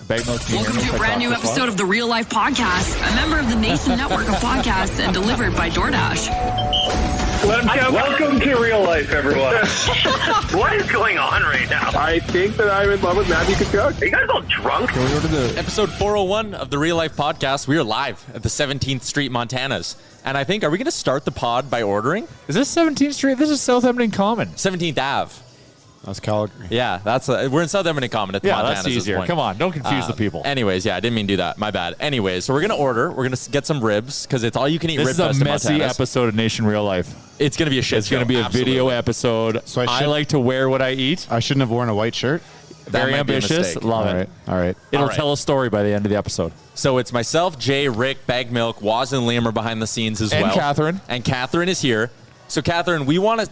Bag milk. Welcome to a brand new episode of the Real Life Podcast, a member of the Nathan Network of podcasts and delivered by DoorDash. Welcome to Real Life, everyone. What is going on right now? I think that I'm in love with Matthew Kachuk. Are you guys all drunk? Can we go to the Episode 401 of the Real Life Podcast. We are live at the 17th Street, Montanas. And I think, are we going to start the pod by ordering? Is this 17th Street? This is Southampton Common. 17th Ave. That's Calgary. Yeah, we're in Southampton Common at the Montanas. That's easier. Come on, don't confuse the people. Anyways, I didn't mean to do that. My bad. Anyways, so we're going to order. We're going to get some ribs because it's all you can eat rib This fest is a in messy Montanas. episode of Nation Real Life. It's going to be a shit It's show. going to be a Absolutely. video episode. So I like to wear what I eat. I shouldn't have worn a white shirt. Very might be a ambitious. mistake. Love All it. right. It'll All right. tell a story by the end of the episode. So it's myself, Jay, Rick, Bag Milk, Waz, and Liam are behind the scenes as And well. Catherine. And Catherine is here. So Catherine, we want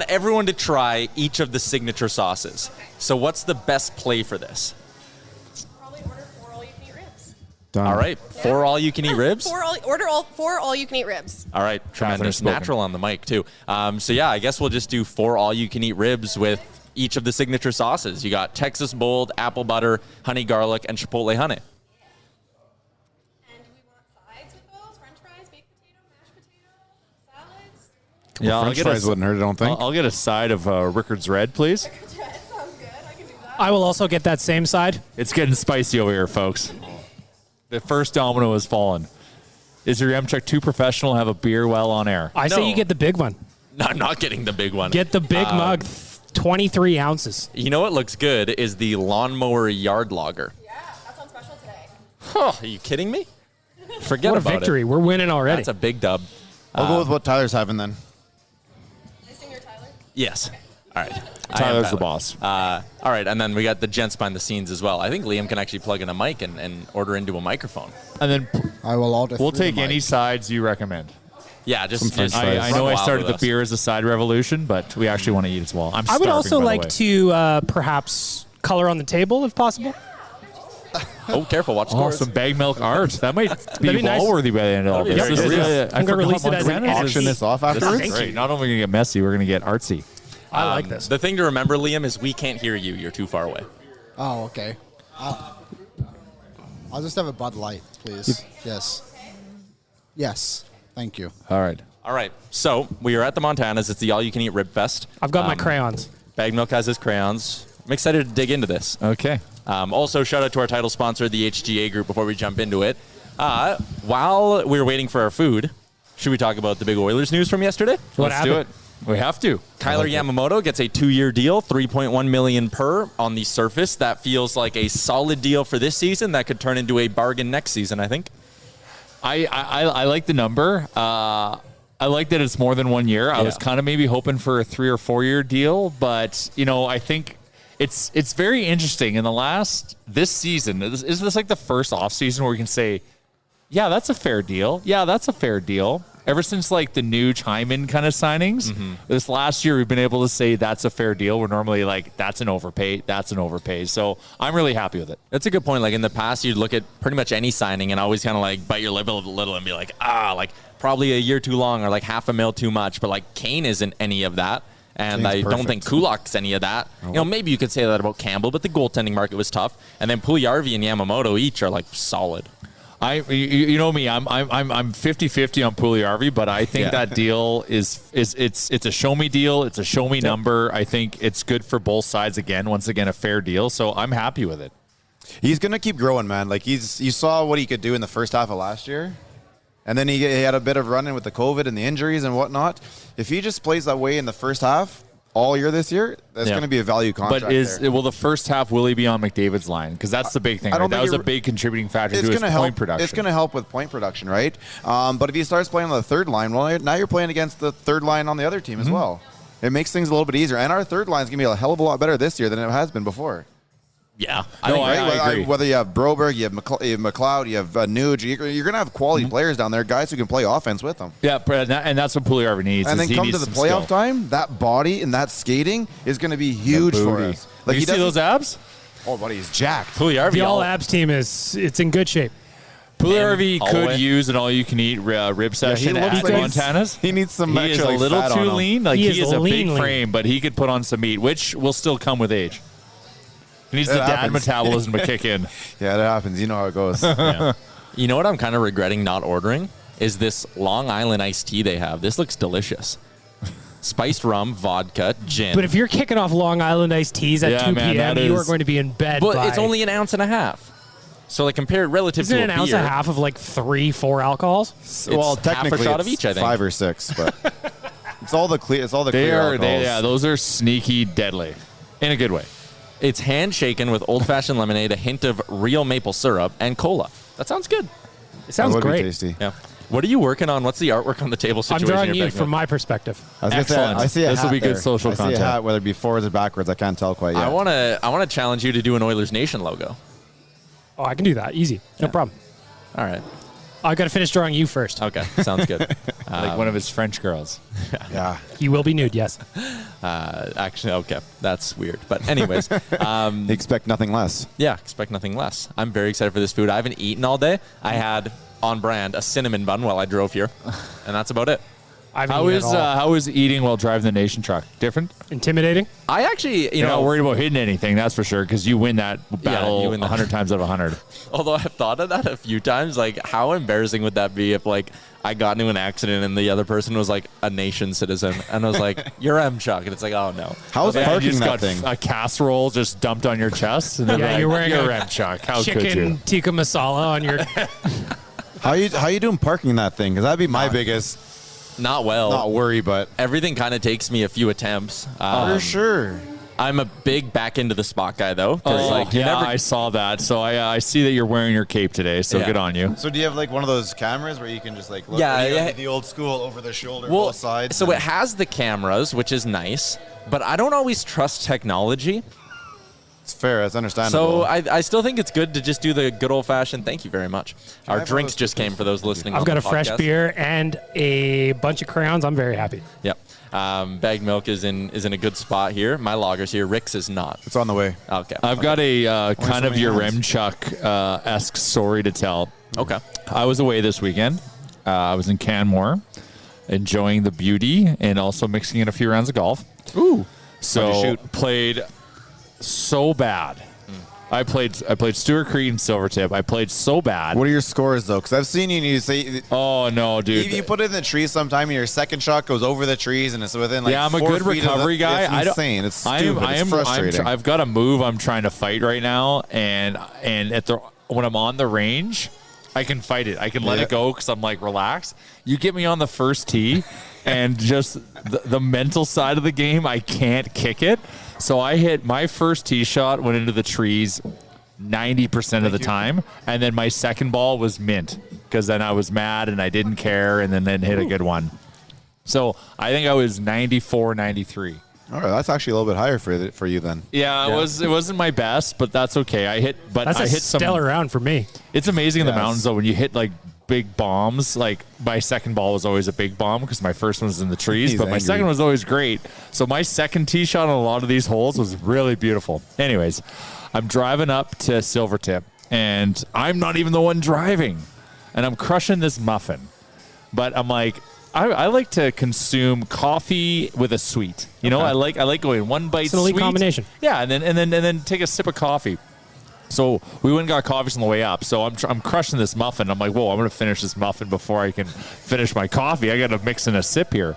everyone to try each of the signature sauces. So what's the best play for this? Probably order 4 all-you-can-eat ribs. Done. All right, 4 all-you-can-eat ribs. Order 4 all-you-can-eat ribs. All right, tremendous. spoken. Natural on the mic, too. So, I guess we'll just do 4 all-you-can-eat ribs with each of the signature sauces. You got Texas Bold, apple butter, honey garlic, and chipotle honey. And do we want sides with those? French fries, baked potato, mashed potato, salads? Yeah, French fries wouldn't hurt, I don't think. I'll get a side of Rickard's Red, please. Sounds good. I can do that. I will also get that same side. It's getting spicy over here, folks. The first domino has fallen. Is your Yamchuk too professional? Have a beer while on air. I No. say you get the big one. No, I'm not getting the big one. Get the big mug, 23 ounces. You know what looks good is the lawnmower yard logger. Yeah, that's on special today. Huh, are you kidding me? Forget What a about victory. it. We're winning already. That's a big dub. I'll go with what Tyler's having then. Nice singer, Tyler. Yes. All right. I am Tyler's the Tyler. boss. All right, and then we got the gents behind the scenes as well. I think Liam can actually plug in a mic and order into a microphone. And then I will order. we'll through take the any mic. sides you recommend. Yeah, just Some French just fries. I run know I wild started with the us. beer as a side revolution, but we actually want to eat as well. I'm I would starving, also by the like way. to perhaps color on the table if possible. Oh, careful! Watch Oh, scores. some bag milk art. That might be That'd be nice. wall-worthy by the end of all That'd be this. very This nice. is- I I'm gonna forgot release it as an Montana is- Auction this off afterwards? This is great. Not only are we going to get messy, we're going to get artsy. I like this. The thing to remember, Liam, is we can't hear you. You're too far away. Oh, okay. I'll just have a Bud Light, please. Yes. Yes. Thank you. All right. All right, so we are at the Montanas. It's the all-you-can-eat rib fest. I've got my crayons. Bag Milk has his crayons. I'm excited to dig into this. Okay. Also, shout out to our title sponsor, the HGA Group, before we jump into it. While we were waiting for our food, should we talk about the big Oilers news from yesterday? Let's do it. We have to. Kailer Yamamoto gets a 2-year deal, $3.1 million per. On the surface, that feels like a solid deal for this season. That could turn into a bargain next season, I think. I like the number. I like that it's more than 1 year. I was kind of maybe hoping for a 3 or 4 year deal, but I think it's very interesting. In this season, is this like the first off season where we can say, yeah, that's a fair deal. Yeah, that's a fair deal. Ever since like the new Hyman kind of signings, this last year we've been able to say that's a fair deal. We're normally like, that's an overpay. That's an overpay. So I'm really happy with it. That's a good point. Like in the past, you'd look at pretty much any signing and always kind of like bite your lip a little and be like, like probably a year too long or like $500,000 too much. But like Kane isn't any of that. And Kane's I don't think Kulak's any of that. Maybe you could say that about Campbell, but the goaltending market was tough. And then Puljujarvi and Yamamoto each are like solid. You know me, I'm 50-50 on Puljujarvi, but I think that deal is it's a show me deal. It's a show me number. I think it's good for both sides. Once again, a fair deal. So I'm happy with it. He's going to keep growing, man. Like you saw what he could do in the first half of last year. And then he had a bit of run-in with the COVID and the injuries and whatnot. If he just plays that way in the first half all year this year, that's going to be a value contract. But will the first half, will he be on McDavid's line? Because that's the big thing. Right? That was a big contributing factor to his point production. It's going to help with point production, right? But if he starts playing on the third line, well, now you're playing against the third line on the other team as well. It makes things a little bit easier. And our third line is going to be a hell of a lot better this year than it has been before. Yeah, I agree. Whether you have Broberg, you have McLeod, you have Nuge, you're going to have quality players down there, guys who can play offense with them. Yeah, and that's what Puljujarvi needs. And then come to the playoff time, that body and that skating is going to be huge for us. Like you see those abs? Oh, buddy, he's jacked. The all-abs team it's in good shape. Puljujarvi could use an all-you-can-eat rib session at Montana's. He needs some He is extra a little fat too on him. lean. Like he is a big lean. frame, but he could put on some meat, which will still come with age. He needs the dad metabolism to kick in. Yeah, that happens. You know how it goes. Yeah. You know what I'm kind of regretting not ordering is this Long Island iced tea they have. This looks delicious. Spiced rum, vodka, gin. But if you're kicking off Long Island iced teas at 2 p.m., you are going to be in bed. But it's only an ounce and a half. So like compare it relative to a beer. Isn't it an ounce and a half of like 3-4 alcohols? Well, technically half a shot of each, I think. 5 or 6, but it's all the clear. It's all the clear alcohols. Those are sneaky deadly, in a good way. It's hand shaken with old-fashioned lemonade, a hint of real maple syrup, and cola. That sounds good. It sounds great. Be tasty. Yeah. What are you working on? What's the artwork on the table situation? I'm drawing here, you from my perspective. Excellent. I see a this will be good social I content. see a hat, whether it be forwards or backwards. I can't tell quite yet. I want to challenge you to do an Oilers Nation logo. Oh, I can do that. Easy. No problem. All right. I got to finish drawing you first. Okay. Sounds good. Like one of his French girls. Yeah. You will be nude, yes. Actually, okay. That's weird. But anyways. Expect nothing less. Yeah, expect nothing less. I'm very excited for this food. I haven't eaten all day. I had, on brand, a cinnamon bun while I drove here. And that's about it. How is eating while driving the Nation truck? Different? Intimidating? I actually, You're not worried about hitting anything, that's for sure, because you win that battle you win that. 100 times out of 100. Although I've thought of that a few times, like how embarrassing would that be if like I got into an accident and the other person was like a Nation citizen and I was like, "You're Chuck," and it's like, "Oh no." How's parking just that got thing? a casserole just dumped on your chest, and Yeah, you're wearing you're Chuck. How could you? chicken tikka masala on your... How you doing parking that thing? Because that'd be my biggest Not well. not worry, but Everything kind of takes me a few attempts. for sure. I'm a big back into the spot guy though. 'Cause, I saw that. So I see that you're wearing your cape today. So Yeah. good on you. So do you have like one of those cameras where you can just like look? Yeah, or you yeah. have the old school over the shoulder, well, both sides. so it has the cameras, which is nice, but I don't always trust technology. It's fair. That's understandable. So I still think it's good to just do the good old fashioned. Thank you very much. Our have drinks those just came for those listening. I've on got the a fresh podcast. beer and a bunch of crayons. I'm very happy. Yep. Bagged milk is in a good spot here. My lager's here. Rick's is not. it's on the way. Okay. I've got a kind so of many your hands. Remchuk-esque story to tell. Okay. I was away this weekend. I was in Canmore, enjoying the beauty and also mixing in a few rounds of golf. Ooh. So played so bad. I played Stuart Creek and Silvertip. I played so bad. What are your scores though? Because I've seen you say. Oh no, dude! You put it in the trees sometime, and your second shot goes over the trees, and it's within like. Yeah, I'm a 4 good feet of recovery the, guy. It's insane. It's stupid. It's frustrating. I've got a move I'm trying to fight right now, and when I'm on the range, I can fight it. I can let it go because I'm like relaxed. You get me on the first tee, and just the mental side of the game, I can't kick it. So I hit my first tee shot, went into the trees 90% of the time, and then my second ball was mint because then I was mad and I didn't care, and then hit a good one. So I think I was 94, 93. All right, that's actually a little bit higher for you then. Yeah, it wasn't my best, but that's okay. I hit stellar round for me. It's amazing in the mountains though when you hit like big bombs. Like my second ball was always a big bomb because my first one was in the trees, but my second was always great. So my second tee shot on a lot of these holes was really beautiful. Anyways, I'm driving up to Silvertip, and I'm not even the one driving, and I'm crushing this muffin. But I'm like, I like to consume coffee with a sweet. You know, I like going one bite. It's an elite sweet. combination. Yeah, and then take a sip of coffee. So we went and got coffees on the way up. So I'm crushing this muffin. I'm like, whoa, I'm going to finish this muffin before I can finish my coffee. I got to mix in a sip here.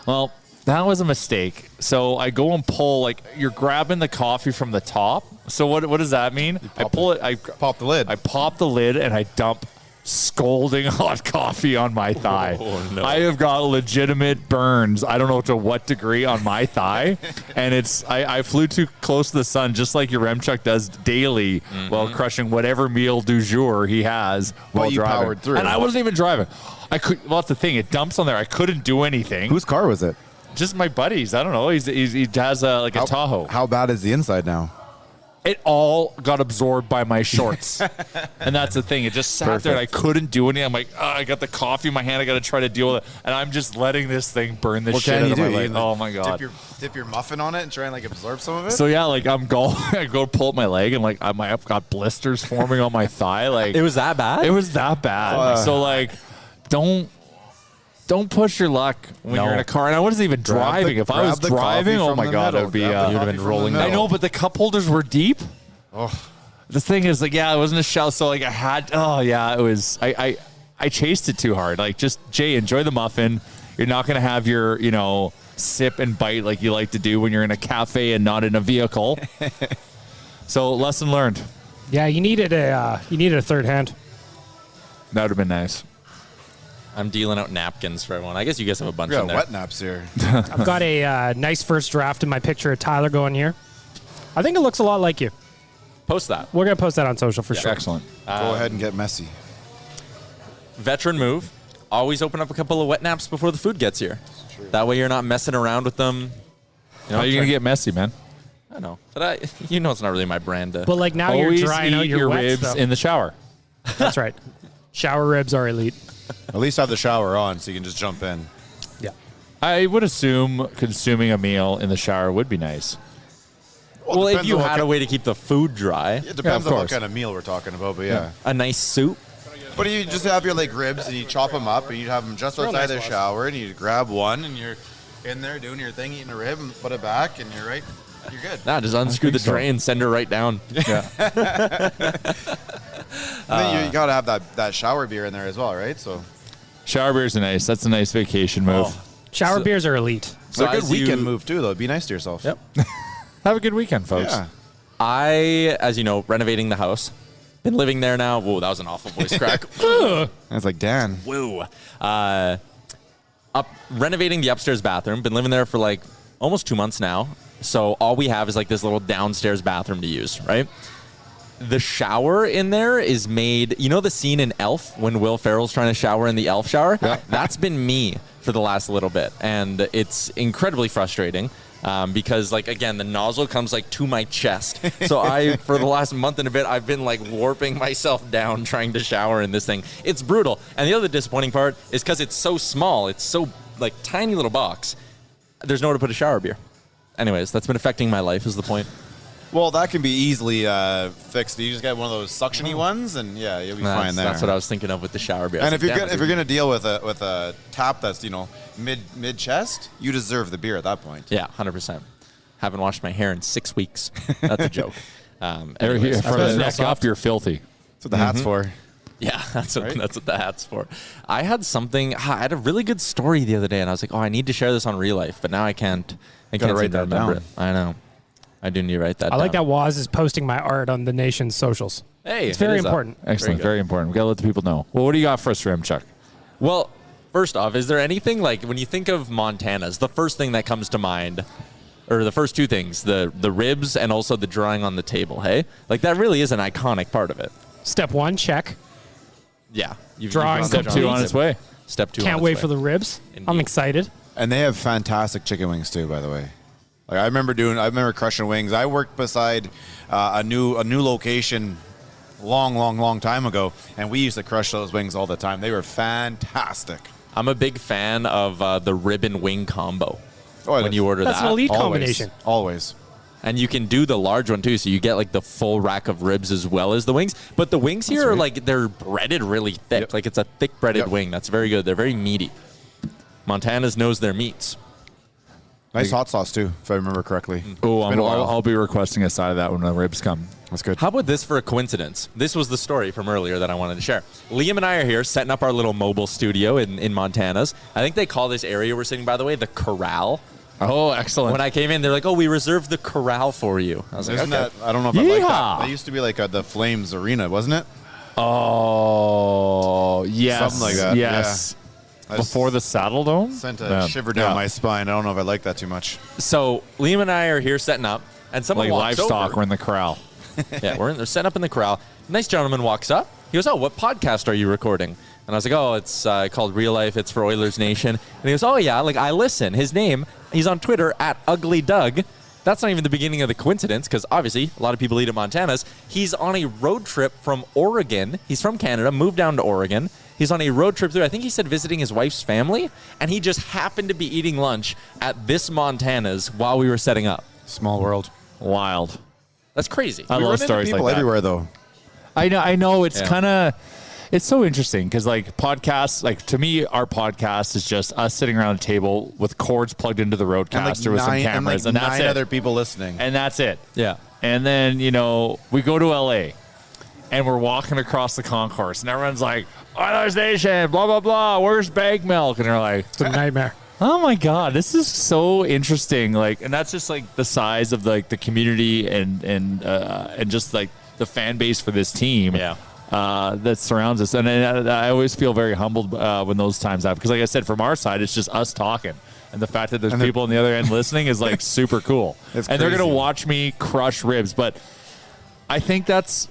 Well, that was a mistake. So I go and pull, like, you're grabbing the coffee from the top. So what does that mean? I pull it. I pop the lid. I pop the lid and I dump scalding hot coffee on my thigh. Oh, no. I have got legitimate burns. I don't know to what degree on my thigh. And I flew too close to the sun, just like your Remchuk does daily while crushing whatever meal du jour he has while you driving. powered through. And I wasn't even driving. That's the thing. It dumps on there. I couldn't do anything. Whose car was it? Just my buddies. I don't know. He has a Tahoe. How bad is the inside now? It all got absorbed by my shorts. And that's the thing. It just sat there and I couldn't do anything. I'm like, I got the coffee in my hand. I got to try to deal with it. And I'm just letting this thing burn the shit out of my leg. Oh, my God. Dip your muffin on it and try and like absorb some of it? So, yeah, like I go pull up my leg and like I've got blisters forming on my thigh. Like It was that bad? It was that bad. So, like, don't don't push your luck when you're in a car. And I wasn't even driving. If I was driving, oh my God, it would be you'd have been rolling. I know, but the cup holders were deep. Oh, the thing is, like, yeah, it wasn't a shell, so like I had. Oh yeah, it was. I chased it too hard. Like, just Jay, enjoy the muffin. You're not gonna have your sip and bite like you like to do when you're in a cafe and not in a vehicle. So lesson learned. Yeah, you needed a third hand. That would have been nice. I'm dealing out napkins for everyone. I guess you guys have a bunch We in got there. wet naps here. I've got a nice first draft in my picture of Tyler going here. I think it looks a lot like you. Post that. We're going to post that on social for sure. Excellent. Go ahead and get messy. Veteran move. Always open up a couple of wet naps before the food gets here. That way you're not messing around with them. How are you going to get messy, man? I know. But it's not really my brand. But like now Always you're drying out eat your your wet ribs stuff. in the shower. That's right. Shower ribs are elite. At least have the shower on so you can just jump in. Yeah. I would assume consuming a meal in the shower would be nice. Well, if depends you on what had a kind- way to keep the food dry. It depends of on what course. kind of meal we're talking about, but yeah. A nice soup. But you just have your like ribs and you chop them up and you have them just outside the shower and you grab one and you're in there doing your thing, eating a rib and put it back and you're right. You're good. Nah, just unscrew the think so. tray and send her right down. Yeah. And then you got to have that shower beer in there as well, right? So Shower beers are nice. That's a nice vacation move. Shower beers are elite. it's a good as weekend you- move too, though. Be nice to yourself. Yep. Have a good weekend, folks. Yeah. I, as you know, renovating the house. Been living there now. Whoa, that was an awful voice crack. That's like Dan. Woo. Renovating the upstairs bathroom. Been living there for like almost 2 months now. So all we have is like this little downstairs bathroom to use, right? The shower in there is made, you know the scene in Elf when Will Ferrell's trying to shower in the Elf shower? Yeah. That's been me for the last little bit. And it's incredibly frustrating because, like, again, the nozzle comes like to my chest. So for the last month and a bit, I've been like warping myself down trying to shower in this thing. It's brutal. And the other disappointing part is because it's so small, it's so like tiny little box, there's nowhere to put a shower beer. Anyways, that's been affecting my life is the point. Well, that can be easily fixed. You just get one of those suctiony ones, and yeah, you'll be fine there. That's what I was thinking of with the shower beer. And if you're gonna deal with a tap that's mid chest, you deserve the beer at that point. Yeah, 100%. Haven't washed my hair in 6 weeks. That's a joke. From Anyways, the neck up, you're filthy. That's what the hat's for. yeah, that's what the hat's for. I had a really good story the other day, and I was like, oh, I need to share this on Real Life, but now I can't. I can't write seem to that remember down. it. I know. I do need to write that I down. like that Waz is posting my art on the nation's socials. Hey, It's very it is up. important. Excellent. Very important. We got to let the people know. Well, what do you got for us, Ramchuck? Well, first off, is there anything like when you think of Montana's, the first thing that comes to mind, or the first two things, the ribs and also the drawing on the table, hey? Like that really is an iconic part of it. Step one, check. Yeah. Drawing run the Step drawing. 2 on its way. Step 2 Can't wait for the ribs. I'm Indeed. excited. And they have fantastic chicken wings too, by the way. Like I remember crushing wings. I worked beside a new location long time ago, and we used to crush those wings all the time. They were fantastic. I'm a big fan of the rib and wing combo Oh, when you order That's that. an elite Always. combination. Always. And you can do the large one too, so you get like the full rack of ribs as well as the wings. But the wings here are like they're breaded really thick. Yep. Like it's a thick breaded Yep. wing. That's very good. They're very meaty. Montana's knows their meats. Nice hot sauce too, if I remember correctly. Oh, It's been a while. I'll be requesting a side of that when the ribs come. That's good. How about this for a coincidence? This was the story from earlier that I wanted to share. Liam and I are here setting up our little mobile studio in Montana's. I think they call this area we're sitting, by the way, the Corral. Oh, excellent. When I came in, they're like, oh, we reserved the Corral for you. I was like, Isn't okay. that? I don't know if I like Yeehaw. that. That used to be like the Flames Arena, wasn't it? Oh, yes. Something like that, Yes. I Before the Saddle Dome? sent a Man. shiver down Yeah. my spine. I don't know if I like that too much. So Liam and I are here setting up, and someone Like walks livestock, over. we're in the corral. Yeah, they're setting up in the corral. Nice gentleman walks up. He goes, oh, what podcast are you recording? And I was like, oh, it's called Real Life. It's for Oilers Nation. And he goes, oh, yeah, like I listen. His name, he's on Twitter @UglyDoug. That's not even the beginning of the coincidence because obviously a lot of people eat at Montana's. He's on a road trip from Oregon. He's from Canada, moved down to Oregon. He's on a road trip through, I think he said visiting his wife's family. And he just happened to be eating lunch at this Montana's while we were setting up. Small world. Wild. That's crazy. I We love run into stories people like that. everywhere though. I know. It's Yeah. kind of, It's so interesting because like podcasts, like to me, our podcast is just us sitting around a table with cords plugged into the roadcaster with some cameras, and that's nine it. other people listening. And that's it. Yeah. And then, you know, we go to LA and we're walking across the concourse and everyone's like, Oilers Nation, blah, blah, blah. Where's Bag Milk? And they're like, It's a nightmare. oh my God, this is so interesting. Like, and that's just like the size of like the community and just like the fan base for this team. Yeah. That surrounds us. And I always feel very humbled when those times happen. Because like I said, from our side, it's just us talking. And the fact that there's people on the other end listening is like super cool. And they're going to watch me crush ribs. But I think that's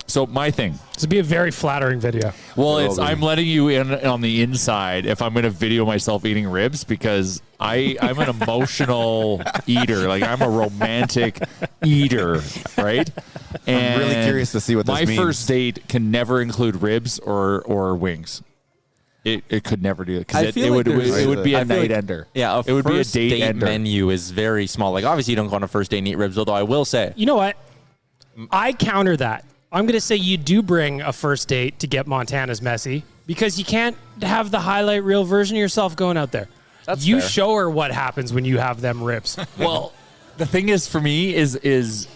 so my thing. This would be a very flattering video. Well, I'm letting you in on the inside if I'm going to video myself eating ribs because I'm an emotional eater. Like I'm a romantic eater, right? And I'm really curious to see what this means. My first date can never include ribs or wings. It could never do it because it would be a night ender. Yeah, it would be a date ender. menu is very small. Like obviously you don't go on a first date and eat ribs, although I will say. You know what? I counter that. I'm going to say you do bring a first date to get Montana's messy because you can't have the highlight reel version of yourself going out there. That's you fair. show her what happens when you have them ribs. Well, the thing is for me is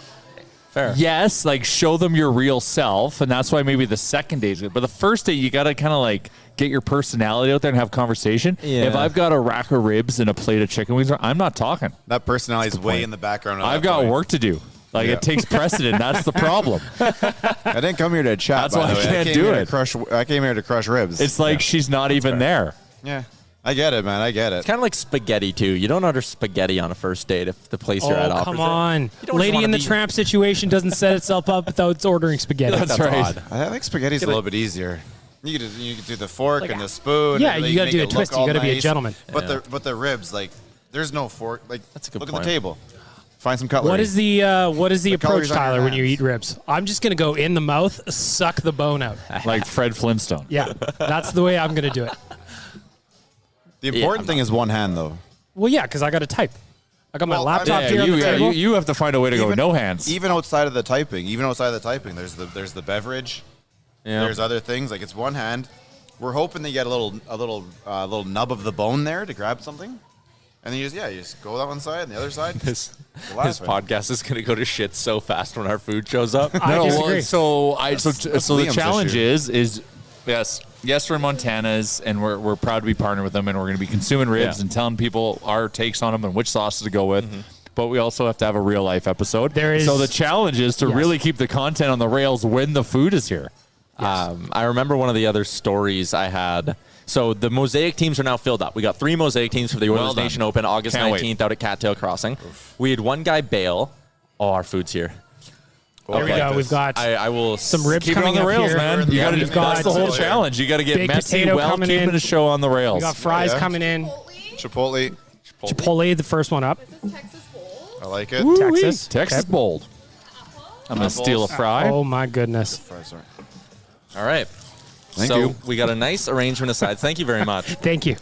fair. Yes, like show them your real self, and that's why maybe the second date is good. But the first date, you got to kind of like get your personality out there and have conversation. Yeah. If I've got a rack of ribs and a plate of chicken wings, I'm not talking. That personality is way in the background. I've got work to do. Like it takes precedent. That's the problem. I didn't come here to chat. That's why I can't do it. I came here to crush ribs. It's like she's not even there. Yeah, I get it, man. I get it. It's kind of like spaghetti too. You don't order spaghetti on a first date if the place you're at offers come it. on. You don't Lady wanna in the be- Tramp situation doesn't set itself up without ordering spaghetti. That's right. odd. I think spaghetti's a little bit easier. You could do the fork and the spoon. Yeah, and you got to make do it a twist. look You got to all be a nice. gentleman. But the ribs, like, there's no fork. Like, That's a good look point. at the table. Find some cutlery. What is the approach, colors on your Tyler, when you hands. eat ribs? I'm just going to go in the mouth, suck the bone out. Like Fred Flintstone. Yeah, that's the way I'm going to do it. The important thing is one hand, though. Well, yeah, because I got to type. I got my laptop Yeah, here on the table. you have to find a way to go with no hands. Even outside of the typing, there's the beverage. Yeah. There's other things. Like, it's one hand. We're hoping they get a little nub of the bone there to grab something. And then you just go that one side and the other side. This last one. podcast is going to go to shit so fast when our food shows up. I disagree. So the Liam's challenge issue. is yes, we're in Montana's and we're proud to be partnered with them and we're going to be consuming ribs Yeah. and telling people our takes on them and which sauces to go with. But we also have to have a real life episode. So the challenge is to really keep the content on the rails when the food is here. I remember one of the other stories I had. So the Mosaic teams are now filled up. We got 3 Mosaic teams for the Oilers done. Nation Open August Can't 19th out at Cattail Crossing. We had one guy bail. Oh, our food's here. There we go. We've got I will some ribs Keep it coming on the up rails, here. man. You got to. We've got That's the whole challenge. You got to get baked messy potato while coming keeping in. the show on the rails. We got fries Yeah. coming in. Chipotle. Chipotle, the first one up. This is Texas Bowl. I like it. Woo-wee. Texas. Texas Okay. bold. I'm gonna steal a fry. Oh, my goodness. Sorry. All right. Thank so you. we got a nice arrangement of sides. Thank you very much. Thank you.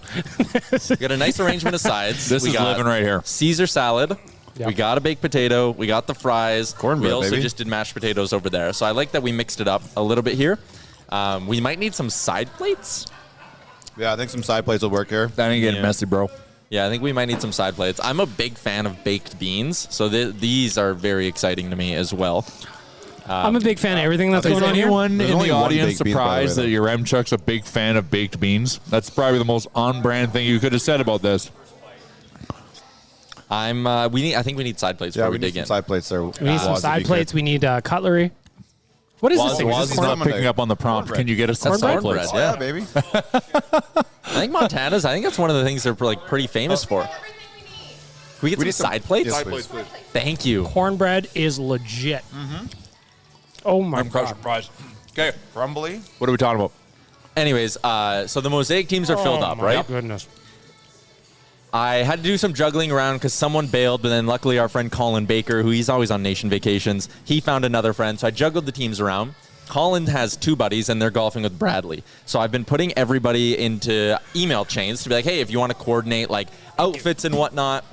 We got a nice arrangement of sides. This we is got living right here. Caesar salad. Yep. We got a baked potato. We got the fries. Cornbread, We also baby. just did mashed potatoes over there. So I like that we mixed it up a little bit here. We might need some side plates. Yeah, I think some side plates will work here. That ain't getting Yeah. messy, bro. Yeah, I think we might need some side plates. I'm a big fan of baked beans, so these are very exciting to me as well. I'm a big fan of everything that's Is going on here. anyone There's in only the one audience baked bean, by the surprised way, that your Chuck's a big fan of baked beans? That's probably the most on-brand thing you could have said about this. I think we need side plates Yeah, before we we need dig some in. side plates there. We need some side plates. We need cutlery. What is this thing? Waz Is is this not corn? picking up on the prompt. Cornbread. Can you get us some That's side plates? cornbread. Yeah, baby. I think Montana's. I think that's one of the things they're like pretty famous for. Can we get We need some some- side plates? Yes, please. Thank you. Cornbread is legit. Oh, my God. fries. Okay, Crumbly. what are we talking about? Anyways, so the Mosaic teams are filled Oh, up, my right? goodness. I had to do some juggling around because someone bailed, but then luckily our friend Colin Baker, who he's always on nation vacations, he found another friend. So I juggled the teams around. Colin has 2 buddies, and they're golfing with Bradley. So I've been putting everybody into email chains to be like, hey, if you want to coordinate like outfits and whatnot,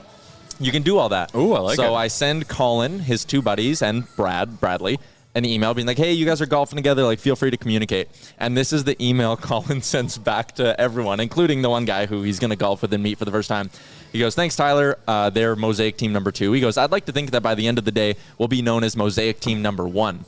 you can do all that. Ooh, I like it. So I send Colin, his 2 buddies, and Bradley an email being like, hey, you guys are golfing together. Like, feel free to communicate. And this is the email Colin sends back to everyone, including the one guy who he's going to golf with and meet for the first time. He goes, thanks, Tyler. They're Mosaic Team number 2. He goes, I'd like to think that by the end of the day, we'll be known as Mosaic Team number 1.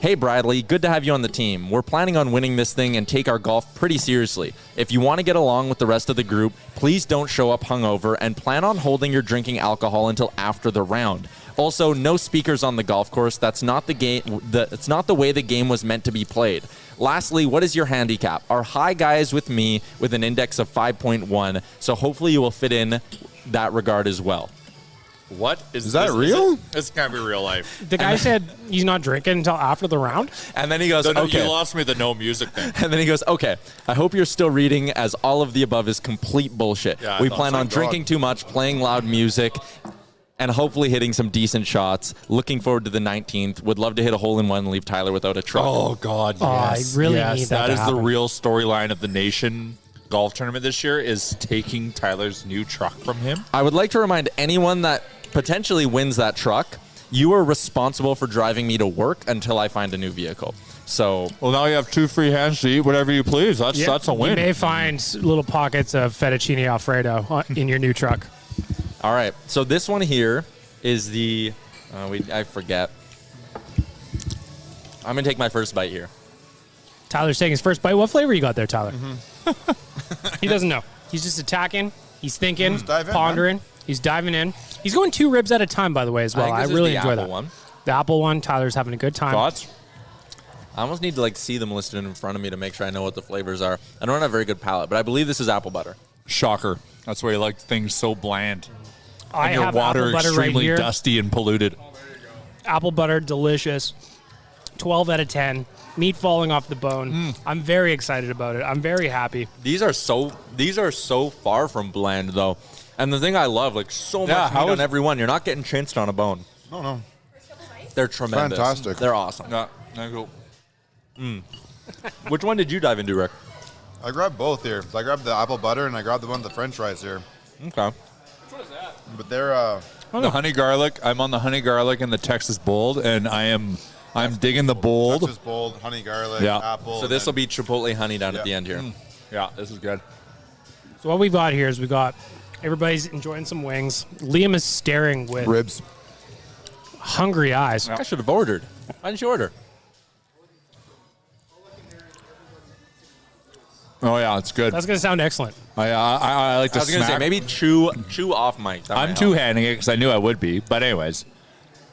Hey, Bradley, good to have you on the team. We're planning on winning this thing and take our golf pretty seriously. If you want to get along with the rest of the group, please don't show up hungover and plan on holding your drinking alcohol until after the round. Also, no speakers on the golf course. That's not the game. It's not the way the game was meant to be played. Lastly, what is your handicap? Our high guy is with me with an index of 5.1, so hopefully you will fit in that regard as well. What is that real? This can't be real life. The guy said he's not drinking until after the round. And then he goes, No, okay. you lost me the no music thing. And then he goes, okay, I hope you're still reading, as all of the above is complete bullshit. Yeah, we plan on drinking too much, playing loud music, and hopefully hitting some decent shots. Looking forward to the 19th. Would love to hit a hole-in-one and leave Tyler without a truck. Oh, God, yes. Oh, I really need that That to is the happen. real storyline of the Nation golf tournament this year, is taking Tyler's new truck from him. I would like to remind anyone that potentially wins that truck, you are responsible for driving me to work until I find a new vehicle. So, Well, now you have 2 free hands to eat whatever you please. That's a win. You may find little pockets of fettuccine Alfredo in your new truck. all right. So this one here is the, I forget. I'm going to take my first bite here. Tyler's taking his first bite. What flavor you got there, Tyler? He doesn't know. He's just attacking. He's thinking, Just dive in, pondering. He's diving in. He's going 2 ribs at a time, by the way, as well. I think this is really the enjoy apple that. one. The apple one. Tyler's having a good time. Thoughts? I almost need to like see them listed in front of me to make sure I know what the flavors are. I don't have a very good palate, but I believe this is apple butter. Shocker. That's why you like things so bland. I And your have water apple butter right extremely here. dusty and polluted. Apple butter, delicious. 12 out of 10. Meat falling off the bone. I'm very excited about it. I'm very happy. These are so far from bland though. And the thing I love, like so Yeah, much how meat on is- every one. You're not getting chinched on a bone. No. They're tremendous. Fantastic. They're awesome. Yeah, there you go. Which one did you dive into, Rick? I grabbed both here. I grabbed the apple butter and I grabbed the one with the French fries here. Okay. But they're The honey garlic. I'm on the honey garlic and the Texas bold, and I'm digging the bold. Texas bold, honey garlic, Yeah. apple. So this will and be chipotle honey down Yeah. at the end here. Yeah, this is good. So what we've got here is everybody's enjoying some wings. Liam is staring with then ribs. hungry eyes. I should have ordered. Why didn't you order? Oh yeah, it's good. That's going to sound excellent. I like to I was gonna say smack. maybe chew off mic. That I'm might two help. handing it because I knew I would be. But anyways,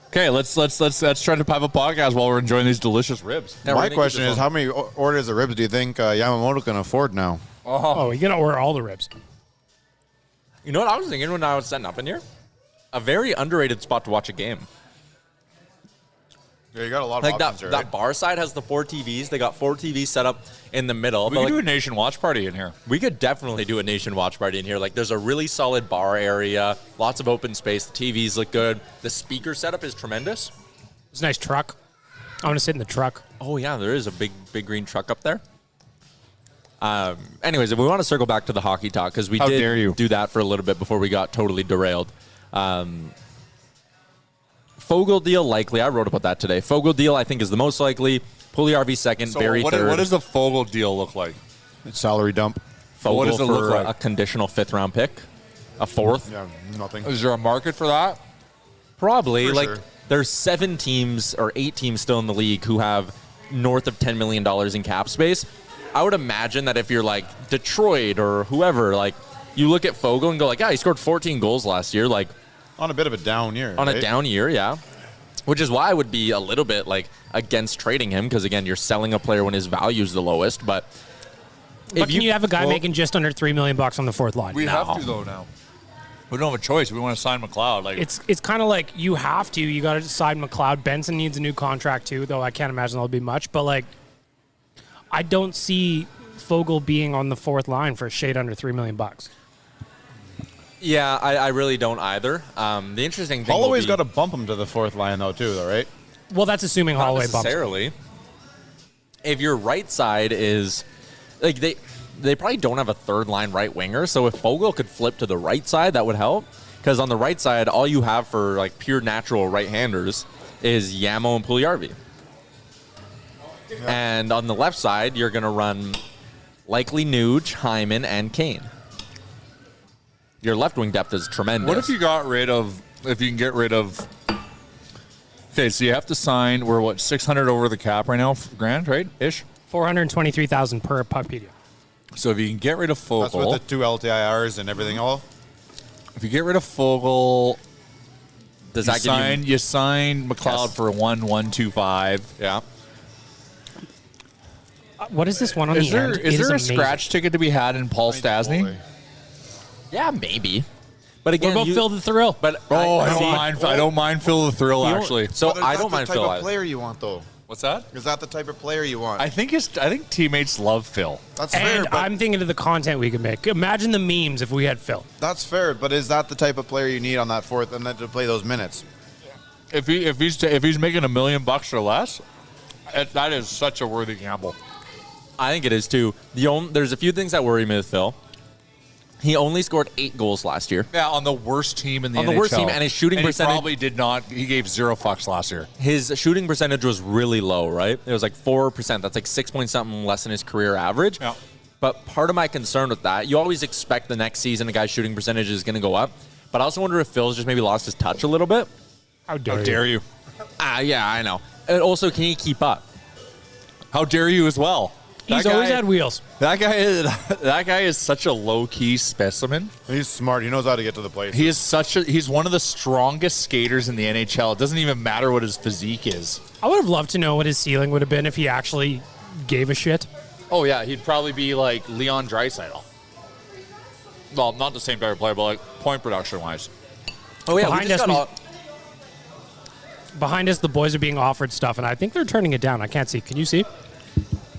okay, let's try to have a podcast while we're enjoying these delicious ribs. Yeah, we're My gonna keep question this is, on. how many orders of ribs do you think Yamamoto can afford now? Oh, you're going to order all the ribs. You know what I was thinking when I was setting up in here? A very underrated spot to watch a game. Yeah, you got a lot of Like options that here, right? bar side has the 4 TVs. They got 4 TVs set up in the middle. We but could do like, a nation watch party in here. we could definitely do a nation watch party in here. Like there's a really solid bar area, lots of open space. The TVs look good. The speaker setup is tremendous. It's a nice truck. I want to sit in the truck. Oh yeah, there is a big green truck up there. Anyways, if we want to circle back to the hockey talk, because we How dare you. did do that for a little bit before we got totally derailed. Fogle deal likely. I wrote about that today. Fogle deal I think is the most likely. Pugliarvi second, Barry third. what does the Fogle deal look like? It's salary dump. Fogle what does it for look like? a conditional 5th round pick, a 4th. Yeah, nothing. Is there a market for that? Probably. For Like sure. there's 7 teams or 8 teams still in the league who have north of $10 million in cap space. I would imagine that if you're like Detroit or whoever, like you look at Fogle and go like, yeah, he scored 14 goals last year. Like On a bit of a down year. on a right? down year, yeah. Which is why I would be a little bit like against trading him because again, you're selling a player when his value is the lowest. But But can you have a guy making just under $3 million on the 4th line? We No. have to though now. We don't have a choice. We want to sign McLeod. Like It's kind of like you have to. You got to decide McLeod. Benson needs a new contract too, though I can't imagine that'll be much. But like, I don't see Fogle being on the 4th line for a shade under $3 million. yeah, I really don't either. The interesting thing Holloway's will got be, to bump him to the 4th line though too, though, right? Well, that's assuming not Holloway bumps. necessarily. If your right side is like they probably don't have a 3rd line right winger, so if Fogle could flip to the right side, that would help. Because on the right side, all you have for like pure natural right-handers is Yamo and Pugliarvi. And on the left side, you're going to run likely Nuge, Hyman, and Kane. Your left wing depth is tremendous. What if you can get rid of... Okay, so you have to sign, we're what, 600 over the cap right now, grand, right? Ish? 423,000 per Puckpedia. So if you can get rid of Fogle... That's with the 2 LTIRs and everything all. If you get rid of Fogle... Does that give you sign McLeod for 1.125. Yeah. What is this one on Is the there end? is It there a amazing. scratch ticket to be had in Paul Stastny? Yeah, maybe. But What again, about Phil the Thrill? But I don't mind Phil the Thrill, actually. So But is I that don't mind the Phil. type of either. player you want, though? What's that? Is that the type of player you want? I think teammates love Phil. That's fair, And but I'm thinking of the content we could make. Imagine the memes if we had Phil. that's fair. But is that the type of player you need on that fourth and then to play those minutes? If he's making $1 million or less, that is such a worthy gamble. I think it is too. There's a few things that worry me with Phil. He only scored 8 goals last year. Yeah, on the worst team in the NHL. On the worst team, and his shooting percentage... He probably did not. He gave 0 fucks last year. His shooting percentage was really low, right? It was like 4%. That's like 6 point something less than his career average. Yeah. But part of my concern with that, you always expect the next season a guy's shooting percentage is going to go up. But I also wonder if Phil's just maybe lost his touch a little bit. How dare you? Yeah, I know. And also, can he keep up? How dare you as well? He's always had wheels. That guy is such a low-key specimen. He's smart. He knows how to get to the place. He's one of the strongest skaters in the NHL. It doesn't even matter what his physique is. I would have loved to know what his ceiling would have been if he actually gave a shit. Oh yeah, he'd probably be like Leon Draisaitl. Well, not the same type of player, but like point production wise. Oh yeah, Behind us, the boys are being offered stuff, and I think they're turning it down. I can't see. Can you see?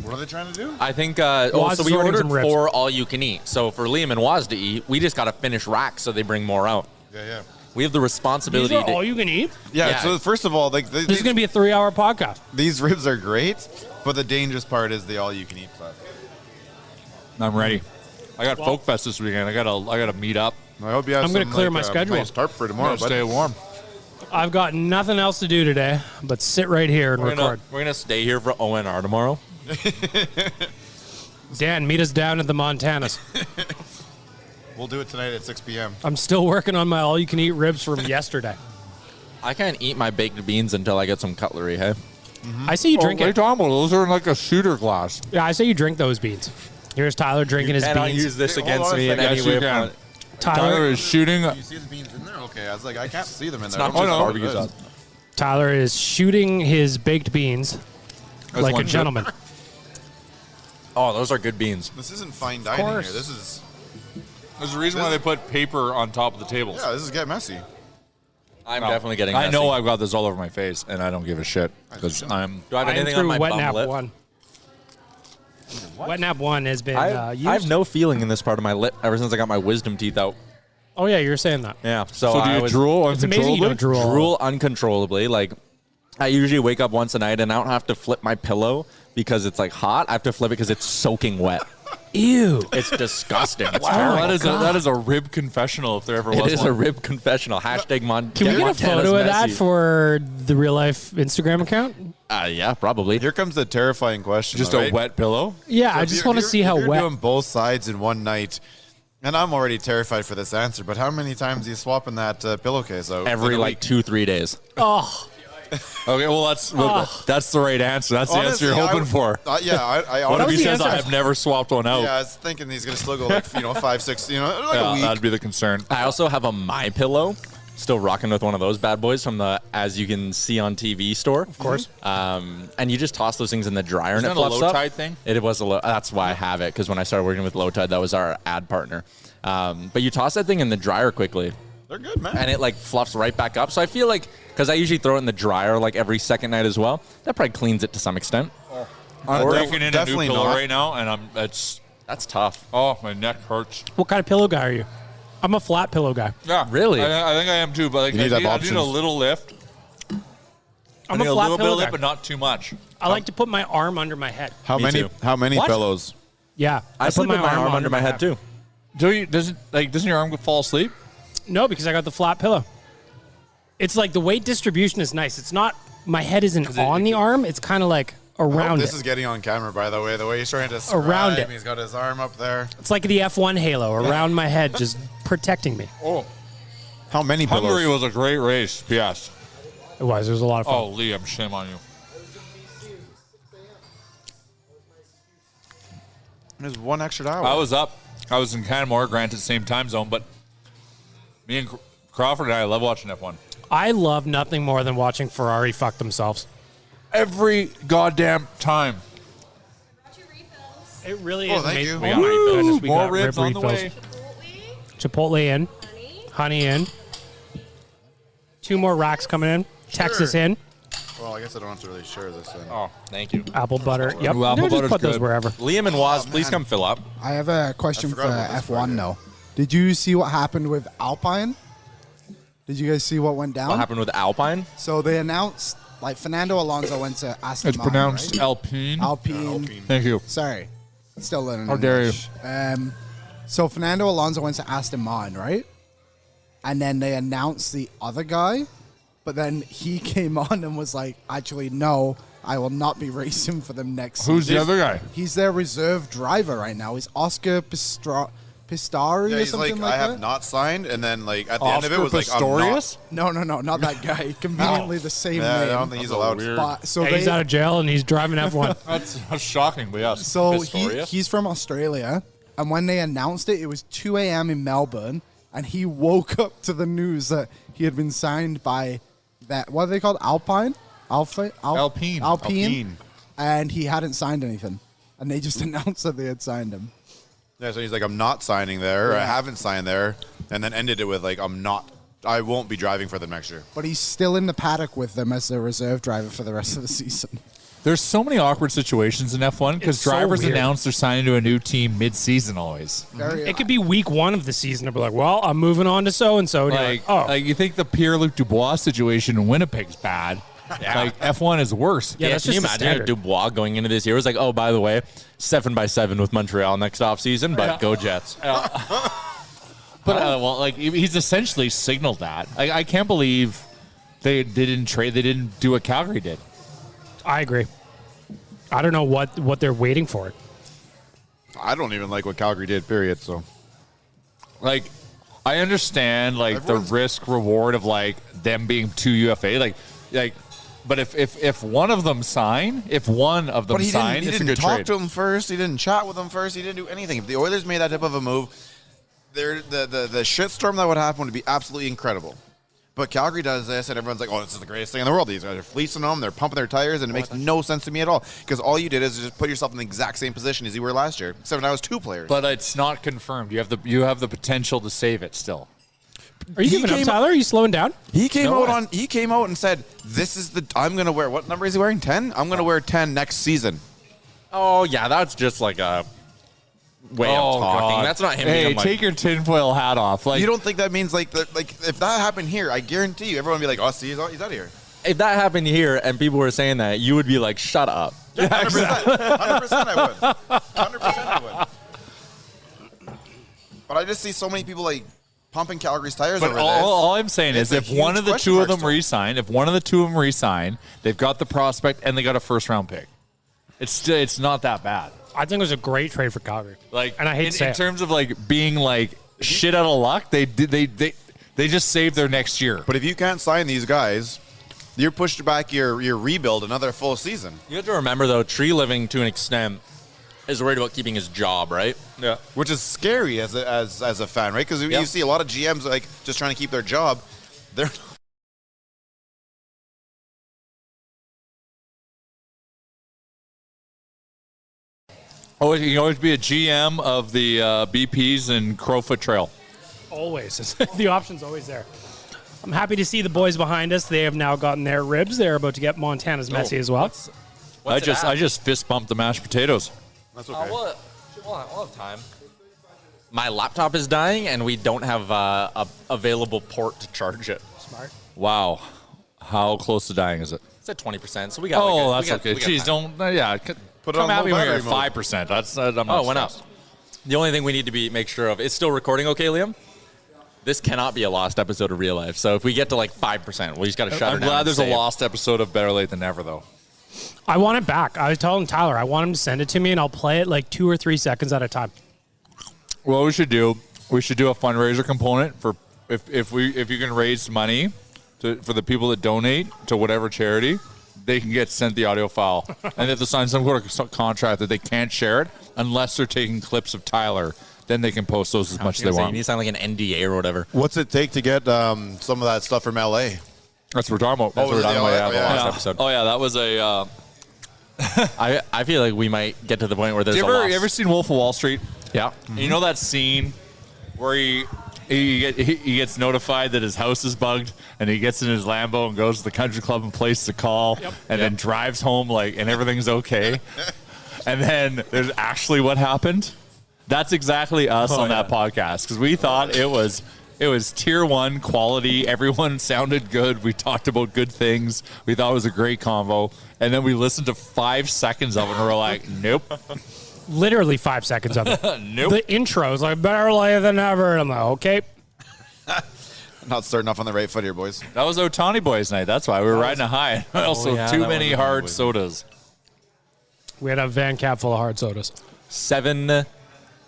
What are they trying to do? I think, Waz so is we ordering ordered some ribs. 4 all-you-can-eat. So for Liam and Waz to eat, we just got to finish racks so they bring more out. Yeah. We have the responsibility These are to... all you can eat? Yeah. So first of all, like This is going to be a 3-hour podcast. these ribs are great, but the dangerous part is the all-you-can-eat stuff. I'm ready. I got Folk Fest this weekend. I gotta meet up. I hope you have I'm gonna clear my schedule. Nice tarp for tomorrow, Gotta stay warm. I've got nothing else to do today but sit right here and record. We're gonna stay here for ONR tomorrow. Dan, meet us down at the Montanas. We'll do it tonight at 6 p.m. I'm still working on my all-you-can-eat ribs from yesterday. I can't eat my baked beans until I get some cutlery, hey? I see you drink What are you it. talking about? Those are in like a shooter glass. Yeah, I say you drink those beans. Here's Tyler drinking his cannot beans. use this Hey, hold against on a me in second. any Yes, you way. can. Tyler Tyler is shooting. You see the beans in there? Okay. I was like, I can't see them in there. not I don't just know what barbecue it is. sauce. Tyler is shooting his baked beans like a one chip. gentleman. Oh, those are good beans. This isn't fine dining here. course. This is There's a reason why they put paper on top of the tables. this is get messy. I'm Well, definitely getting I know messy. I've got this all over my face, and I don't give a shit because I'm. Do I have I am anything on through my Wet bum Nap lip? 1. Wet Nap 1 has been I used. have no feeling in this part of my lip ever since I got my wisdom teeth out. Oh, yeah, you were saying that. Yeah, So do I you was drool It's amazing you uncontrollably? don't drool. drool uncontrollably. Like, I usually wake up once a night and I don't have to flip my pillow because it's like hot. I have to flip it because it's soaking wet. Ew. It's disgusting. It's That terrible. that is a rib confessional if there ever It was is one. a rib confessional. Hashtag Mon. Can we get a Montana's photo of that messy. for the real life Instagram account? Yeah, probably. Here comes the terrifying question. Just though, a right? wet pillow. Yeah, So I if just you're- want to if see you're- how if you're wet. doing both sides in one night, and I'm already terrified for this answer. But how many times are you swapping that pillowcase out? Every in a like week? 2-3 days. Oh, Okay, well that's the right answer. That's the Honestly, answer you're hoping for. Yeah, I What if honestly. he says answer? I have never swapped one out? Yeah, I was thinking he's gonna still go like 5, 6, like a Yeah, week. that'd be the concern. I also have a My Pillow. Still rocking with one of those bad boys from the As You Can See on TV store. Of course. And you just toss those things in the dryer and it Isn't that a fluffs low up. tide thing? It was a low. That's why I have it, because when I started working with Low Tide, that was our ad partner. But you toss that thing in the dryer quickly, They're good, man. and it like fluffs right back up. So I feel like, because I usually throw it in the dryer like every second night as well, that probably cleans it to some extent. I'm Or breaking in a new definitely pillow not. right now, and it's That's tough. my neck hurts. what kind of pillow guy are you? I'm a flat pillow guy. Yeah, Really? I think I am too. But like, You need to have I need a options. little lift. I'm I need a a flat little bit pillow of guy. lift, but not too much. I like to put my arm under my head. How Me many? too. How many What? pillows? Yeah, I sleep with my arm under my head too. Doesn't your arm fall asleep? No, because I got the flat pillow. It's like the weight distribution is nice. It's not, my head isn't on the arm. It's kind of like around This it. is getting on camera, by the way. The way he's trying to Around describe, it. he's got his arm up there. It's like the F1 halo around my head, just protecting me. Oh, How many Hungary pillows? was a great race. Yes. It was. It was a lot of fun. Oh, Liam, shame on you. There's one extra hour. I was up. I was in Canmore, granted same time zone, but me and Crawford and I love watching F1. I love nothing more than watching Ferrari fuck themselves. Every goddamn time. Brought you refills. It really Oh, is thank amazing. you. Oh my goodness, we More got ribs on the refills. way. Chipotle, Chipotle in, honey. honey in, 2 more racks coming in, Texas in, Well, I guess I don't have to really share this then. Oh, thank you. apple butter. Yep, Ooh, apple just butter's put those good. wherever. Liam and Waz, please man. come fill up. I have a question I for forgot about this F1 Friday. though. Did you see what happened with Alpine? Did you guys see what went down? What happened with Alpine? So they announced, like, Fernando Alonso went to Aston It's Martin, pronounced right? Alpine. Alpine. Thank you. Sorry. Still learning How dare English. So Fernando Alonso went to Aston Martin, right? And then they announced the other guy, but then he came on and was like, actually, no, I will not be racing for them next Who's season. the other guy? He's their reserve driver right now. He's Oscar Pistari Yeah, or he's something like, like I that. have not signed, and then like at the end of it Oscar was like, I'm Pistorius? No, not that guy. Conveniently the same not. Yeah, I name. don't think he's allowed. But, so Hey, he's they- out of jail and he's driving F1. That's shocking, but yes. So Pistorius? he's from Australia, and when they announced it, it was 2 a.m. in Melbourne, and he woke up to the news that he had been signed by that. What are they called? Alpine. Alpine. And he hadn't signed anything, and they just announced that they had signed him. Yeah, so he's like, I'm not signing there. Or I Yeah. haven't signed there, and then ended it with like, I won't be driving for them next year. But he's still in the paddock with them as their reserve driver for the rest of the season. There's so many awkward situations in F1 because It's so drivers weird. announce they're signing to a new team mid-season always. Very It could be week 1 of the season. They'll be like, well, I'm moving on to so-and-so. And you're Like, like, oh. like you think the Pierre-Luc Dubois situation in Winnipeg's bad. Like F1 is worse. Yeah, Yeah, that's can you just the imagine standard. if Dubois going into this year was like, oh, by the way, 7x7 with Montreal next offseason, but go Jets. But well, like he's essentially signaled that. I can't believe they didn't trade. They didn't do what Calgary did. I agree. I don't know what they're waiting for. I don't even like what Calgary did. Period. So Like, I understand like Everyone's- the risk reward of like them being too UFA. Like, but if one of them sign, But he sign, didn't, it's he a didn't good talk trade. to him first. He didn't chat with him first. He didn't do anything. If the Oilers made that type of a move, the shitstorm that would happen would be absolutely incredible. But Calgary does this, and everyone's like, oh, this is the greatest thing in the world. These guys are fleecing them. They're pumping their tires, and it makes no sense to me at all. Because all you did is just put yourself in the exact same position as you were last year, except now it's 2 players. But it's not confirmed. You have the potential to save it still. Are you He giving up, came- Tyler? Are you slowing down? He came No out way. He came out and said, "This is the I'm gonna wear. What number is he wearing? 10. I'm gonna wear 10 next season." Oh, yeah, that's just like a way Oh, of talking. God. That's not him Hey, being like, take your tinfoil hat off. Like, You don't think that means like if that happened here, I guarantee you, everyone would be like, "Oh, see, he's out of here." if that happened here and people were saying that, you would be like, shut up. 100%. 100% I would. 100% I would. But I just see so many people like pumping Calgary's tires But over all I'm saying It's is a if one huge of the question two of mark them resign, they've got the prospect and they got a first-round pick. It's not that bad. I think it was a great trade for Calgary. Like, and I hate to say in it. terms of like being like shit out of luck, they just saved their next year. But if you can't sign these guys, you're pushed back your rebuild another full season. You have to remember, though, Tree Living, to an extent, is worried about keeping his job, right? Yeah. Which is scary as a fan, right? Because you see a lot of GMs like just trying to keep their job. They're You can always be a GM of the BPs and Crowfoot Trail. Always. The option's always there. I'm happy to see the boys behind us. They have now gotten their ribs. They're about to get Montana's messy as well. I just fist bumped the mashed potatoes. That's okay. We'll have time. My laptop is dying, and we don't have a available port to charge it. Smart. Wow, how close to dying is it? It's at 20%, so we got. Oh, like that's okay. we got Jeez, time. don't. Yeah, Put it come on at me low when you're battery at mode. 5%. That's I'm not Oh, it went up. stressed. The only thing we need to make sure of, it's still recording, okay, Liam? This cannot be a lost episode of Real Life. So if we get to like 5%, we just got to shut I'm her down. glad and there's a save. lost episode of Better Late Than Never, though. I want it back. I was telling Tyler, I want him to send it to me, and I'll play it like 2 or 3 seconds at a time. Well, we should do a fundraiser component for if you can raise money for the people that donate to whatever charity, they can get sent the audio file, and they have to sign some sort of contract that they can't share it unless they're taking clips of Tyler. Then they can post those as much as they want. You need to sign like an NDA or whatever. What's it take to get some of that stuff from LA? That's what we're talking about. That's what we're talking about. The last episode. Oh yeah, that was a. I feel like we might get to the point where there's You a loss. ever seen Wolf of Wall Street? Yeah. And you know that scene where he gets notified that his house is bugged, and he gets in his Lambo and goes to the country club and places the call, and then drives home and everything's okay. And then there's actually what happened. That's exactly us on that podcast, because we thought it was tier 1 quality. Everyone sounded good. We talked about good things. We thought it was a great convo, and then we listened to 5 seconds of it, and we're like, nope. Literally 5 seconds of it. Nope. The intro is like, better late than ever. And I'm like, okay. Not starting off on the right foot here, boys. That was Otani Boys night. That's why we were riding a high. Also, too many hard sodas. We had a van cab full of hard sodas. 7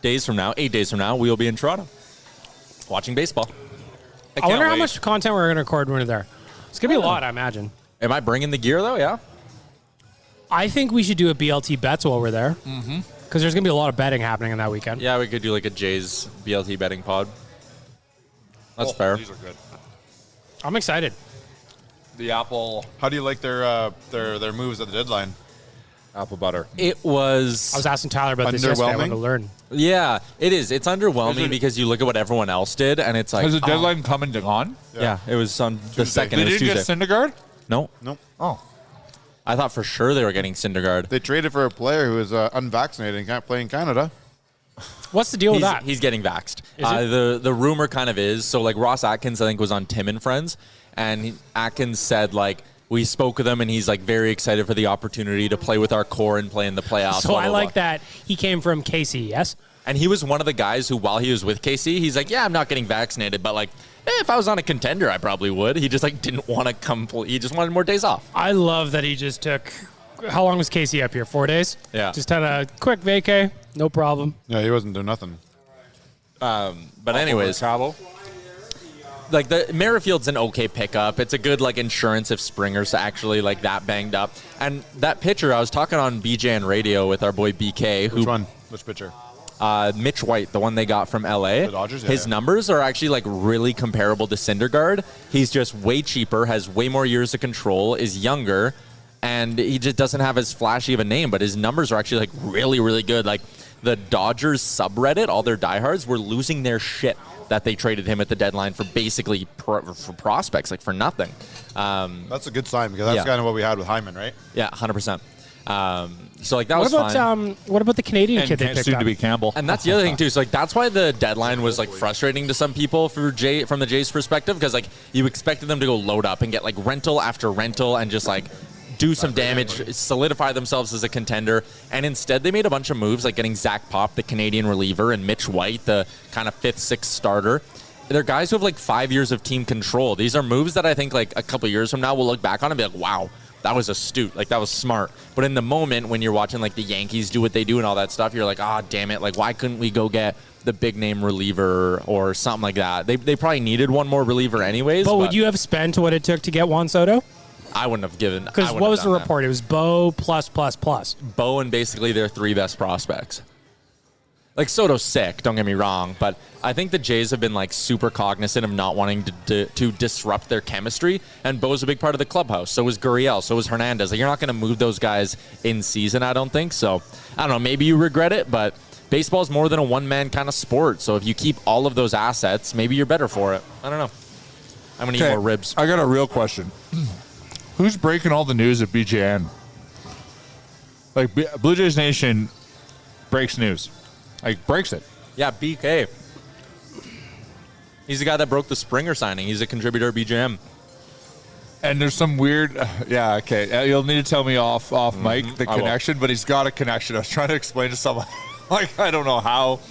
days from now, 8 days from now, we will be in Toronto watching baseball. I wonder how much content we're going to record when we're there. It's going to be a lot, I imagine. Am I bringing the gear, though? Yeah. I think we should do a BLT bets while we're there. Mm-hmm. Because there's going to be a lot of betting happening on that weekend. Yeah, we could do like a Jays BLT betting pod. That's fair. These are good. I'm excited. The apple. How do you like their moves at the deadline? Apple butter. It was. I was asking Tyler about this yesterday. I wanted to learn. Yeah, it is. It's underwhelming because you look at what everyone else did, and it's like. Has the deadline come and gone? Yeah, it was on the second. They It was didn't Tuesday. get Syndergaard? No. Oh. I thought for sure they were getting Syndergaard. They traded for a player who is unvaccinated and can't play in Canada. What's the deal with that? He's getting vaxxed. Is The rumor kind of is, so like Ross Atkins, I think, was on Tim and Friends, and Atkins said like, we spoke with him, and he's like very excited for the opportunity to play with our core and play in the playoffs. So blah, I blah, like blah. that he came from KC, yes? And he was one of the guys who, while he was with KC, he's like, yeah, I'm not getting vaccinated, but like, if I was on a contender, I probably would. He just like didn't want to come. He just wanted more days off. I love that he just took. How long was Casey up here? 4 days? Yeah. Just had a quick vacay. No problem. Yeah, he wasn't doing nothing. But anyways, like the Merrifield's an okay pickup. It's a good like insurance if Springer's actually like that banged up. And that pitcher, I was talking on BJN radio with our boy BK. Which one? Which pitcher? Mitch White, the one they got from LA. The Dodgers? Yeah, His numbers are actually like really comparable to Syndergaard. He's just way cheaper, has way more years of control, is younger, and he just doesn't have as flashy of a name, but his numbers are actually like really, really good. Like the Dodgers subreddit, all their diehards were losing their shit that they traded him at the deadline for basically for prospects, like for nothing. That's a good sign because that's kind of what we had with Hyman, right? Yeah, 100%. So like that What was about fine. what about the Canadian And kid they picked soon up? to be Campbell. And that's the other thing too. So like that's why the deadline was like frustrating to some people from the Jays' perspective, because like you expected them to go load up and get like rental after rental and just like do some damage, solidify themselves as a contender, and instead they made a bunch of moves like getting Zach Pop, the Canadian reliever, and Mitch White, the kind of 5th, 6th starter. They're guys who have like 5 years of team control. These are moves that I think like a couple years from now we'll look back on and be like, wow, that was astute. Like, that was smart. But in the moment when you're watching, like, the Yankees do what they do and all that stuff, you're like, ah, damn it. Like, why couldn't we go get the big-name reliever or something like that? They probably needed one more reliever anyways. But would you have spent what it took to get Juan Soto? I wouldn't have given. Because what was the report? It was Bo plus. Bo and basically their 3 best prospects. Like, Soto's sick, don't get me wrong, but I think the Jays have been, like, super cognizant of not wanting to disrupt their chemistry, and Bo's a big part of the clubhouse. So was Gurriel, so was Hernandez. Like, you're not going to move those guys in season, I don't think. So, I don't know, maybe you regret it, but baseball's more than a one-man kind of sport. So if you keep all of those assets, maybe you're better for it. I don't know. I'm going to eat more ribs. I got a real question. Who's breaking all the news at BJN? Like, Blue Jays Nation breaks news. Like, breaks it. Yeah, BK. He's the guy that broke the Springer signing. He's a contributor at BJM. And there's some weird, yeah, okay. You'll need to tell me off mic the connection, but he's got a connection. I was trying to explain to someone, like, I don't know how.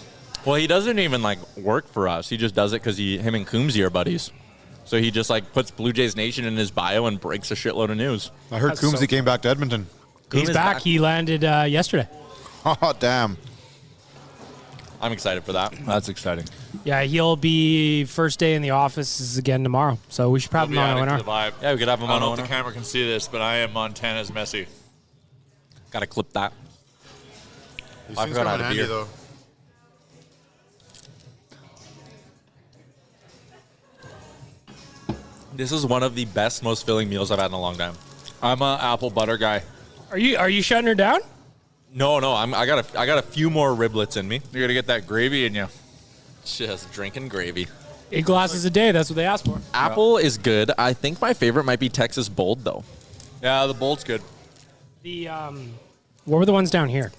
Well, he doesn't even, like, work for us. He just does it because him and Coombsy are buddies. So he just, like, puts Blue Jays Nation in his bio and breaks a shitload of news. I heard Coombsy came back to Edmonton. He's back. He landed yesterday. Oh, damn. I'm excited for that. That's exciting. Yeah, he'll be first day in the office again tomorrow. So we should probably have him on a winner. Yeah, we could have him I on don't a know if the winner. camera can see this, but I am Montana's Messi. Gotta clip that. These I things forgot come how in to handy, beer. though. This is one of the best, most filling meals I've had in a long time. I'm a apple butter guy. Are you shutting her down? No, I got a few more riblets in me. You're gonna get that gravy in you. Just drinking gravy. 8 glasses a day. That's what they asked for. Apple is good. I think my favorite might be Texas Bold, though. Yeah, the Bolt's good. The what were the ones down here?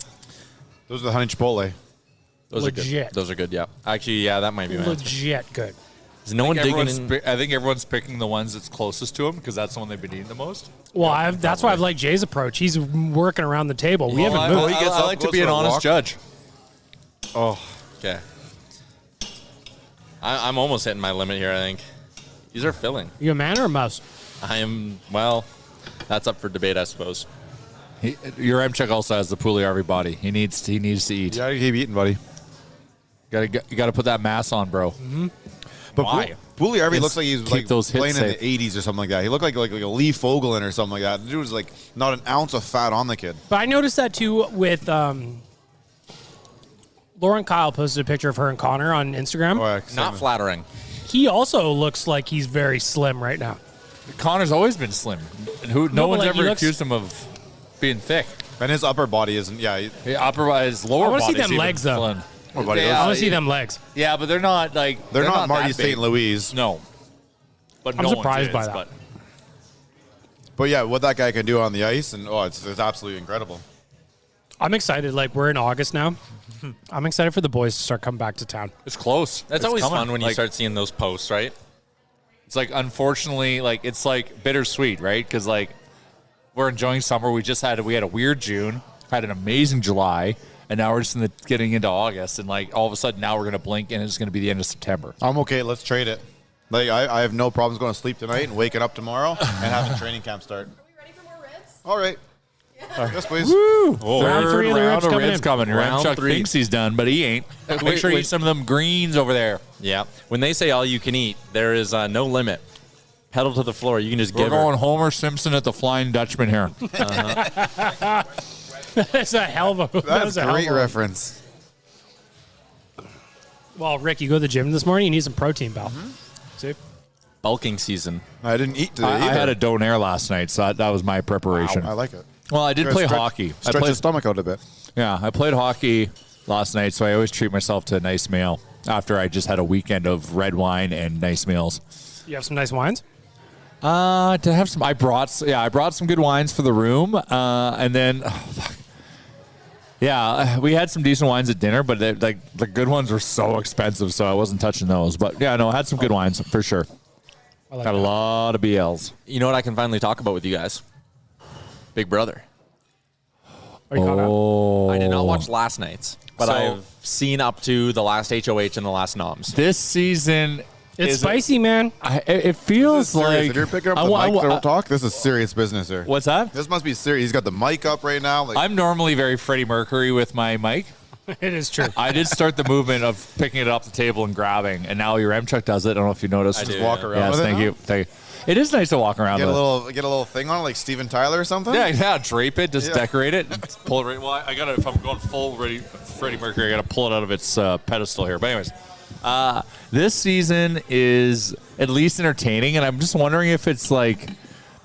Those are the honey chipotle. Those are good. Legit. Those are good, yeah. Actually, yeah, that might be my answer. Legit good. Is no one digging in? I think everyone's picking the ones that's closest to them because that's the one they've been eating the most. Well, that's why I've liked Jay's approach. He's working around the table. We haven't I, moved. I like to be an honest judge. Oh, okay. I'm almost hitting my limit here, I think. These are filling. You a man or a mouse? I am, well, that's up for debate, I suppose. Your Mchuk also has the Pugliarvi body. He needs to eat. Yeah, you keep eating, buddy. You gotta put that mass on, bro. Mm-hmm. But Why? Pugliarvi looks like he's keep like those hits playing in safe. the 80s or something like that. He looked like a Lee Fogelin or something like that. The dude was like not an ounce of fat on the kid. But I noticed that too with Lauren Kyle posted a picture of her and Connor on Instagram. Oh, yeah, Not flattering. He also looks like he's very slim right now. Connor's always been slim. And no but, one's like, he ever looks- accused him of being thick. And his upper body isn't. Yeah, His lower I wanna see body's them even legs, though. slim. Oh, buddy, I those- want to see them legs. Yeah, but they're not like they're not Marty that big. St. Louis. No, but I'm no surprised one's by that. But yeah, what that guy can do on the ice, and it's absolutely incredible. I'm excited. Like, we're in August now. I'm excited for the boys to start coming back to town. It's close. That's It's always coming. fun when you Like, start seeing those posts, right? It's like, unfortunately, like it's like bittersweet, right? Because like we're enjoying summer. We had a weird June, had an amazing July, and now we're just getting into August, and like all of a sudden now we're gonna blink and it's gonna be the end of September. I'm okay. Let's trade it. Like I have no problems going to sleep tonight and waking up tomorrow and having training camp start. Are we ready for more ribs? All right. Yes, please. Woo! Round Third 3 of the round ribs of coming ribs in. coming. Round Chuck 3. thinks he's done, but he ain't. Make sure you eat some of them greens over there. Yeah. When they say all you can eat, there is no limit. Pedal to the floor. You can just We're give going her. Homer Simpson at the Flying Dutchman here. That's a hell of a. That's a a hell great of a- reference. Well, Rick, you go to the gym this morning. You need some protein, pal. See? Bulking season. I didn't eat today I either. had a donair last night, so that was my preparation. I like it. Well, I did play hockey. I Stretch played, his stomach out a bit. yeah, I played hockey last night, so I always treat myself to a nice meal after I just had a weekend of red wine and nice meals. You have some nice wines? To have some, I brought some good wines for the room, and then, we had some decent wines at dinner, but the good ones were so expensive, so I wasn't touching those. But yeah, no, I had some good wines for sure. I like Got a that. lot of BLs. You know what I can finally talk about with you guys? Big Brother. Are you caught up? I did not watch last night's, but So- I've seen up to the last HOH and the last noms. This season, It's is spicy, man. it This feels is serious. like If you're picking up the mic to talk, this is serious business here. What's that? This must be serious. He's got the mic up right now. Like, I'm normally very Freddie Mercury with my mic. It is true. I did start the movement of picking it off the table and grabbing, and now your Mchuk does it. I don't know if you noticed. I just do, walk yeah. around Yes, with it thank now? you. Thank you. It is nice to walk around Get a with. little thing on it, like Steven Tyler or something. Yeah, drape it, just Yeah. decorate it, and pull it right. Well, I gotta, if I'm going full Freddie Mercury, I gotta pull it out of its pedestal here. But anyways, this season is at least entertaining, and I'm just wondering if it's like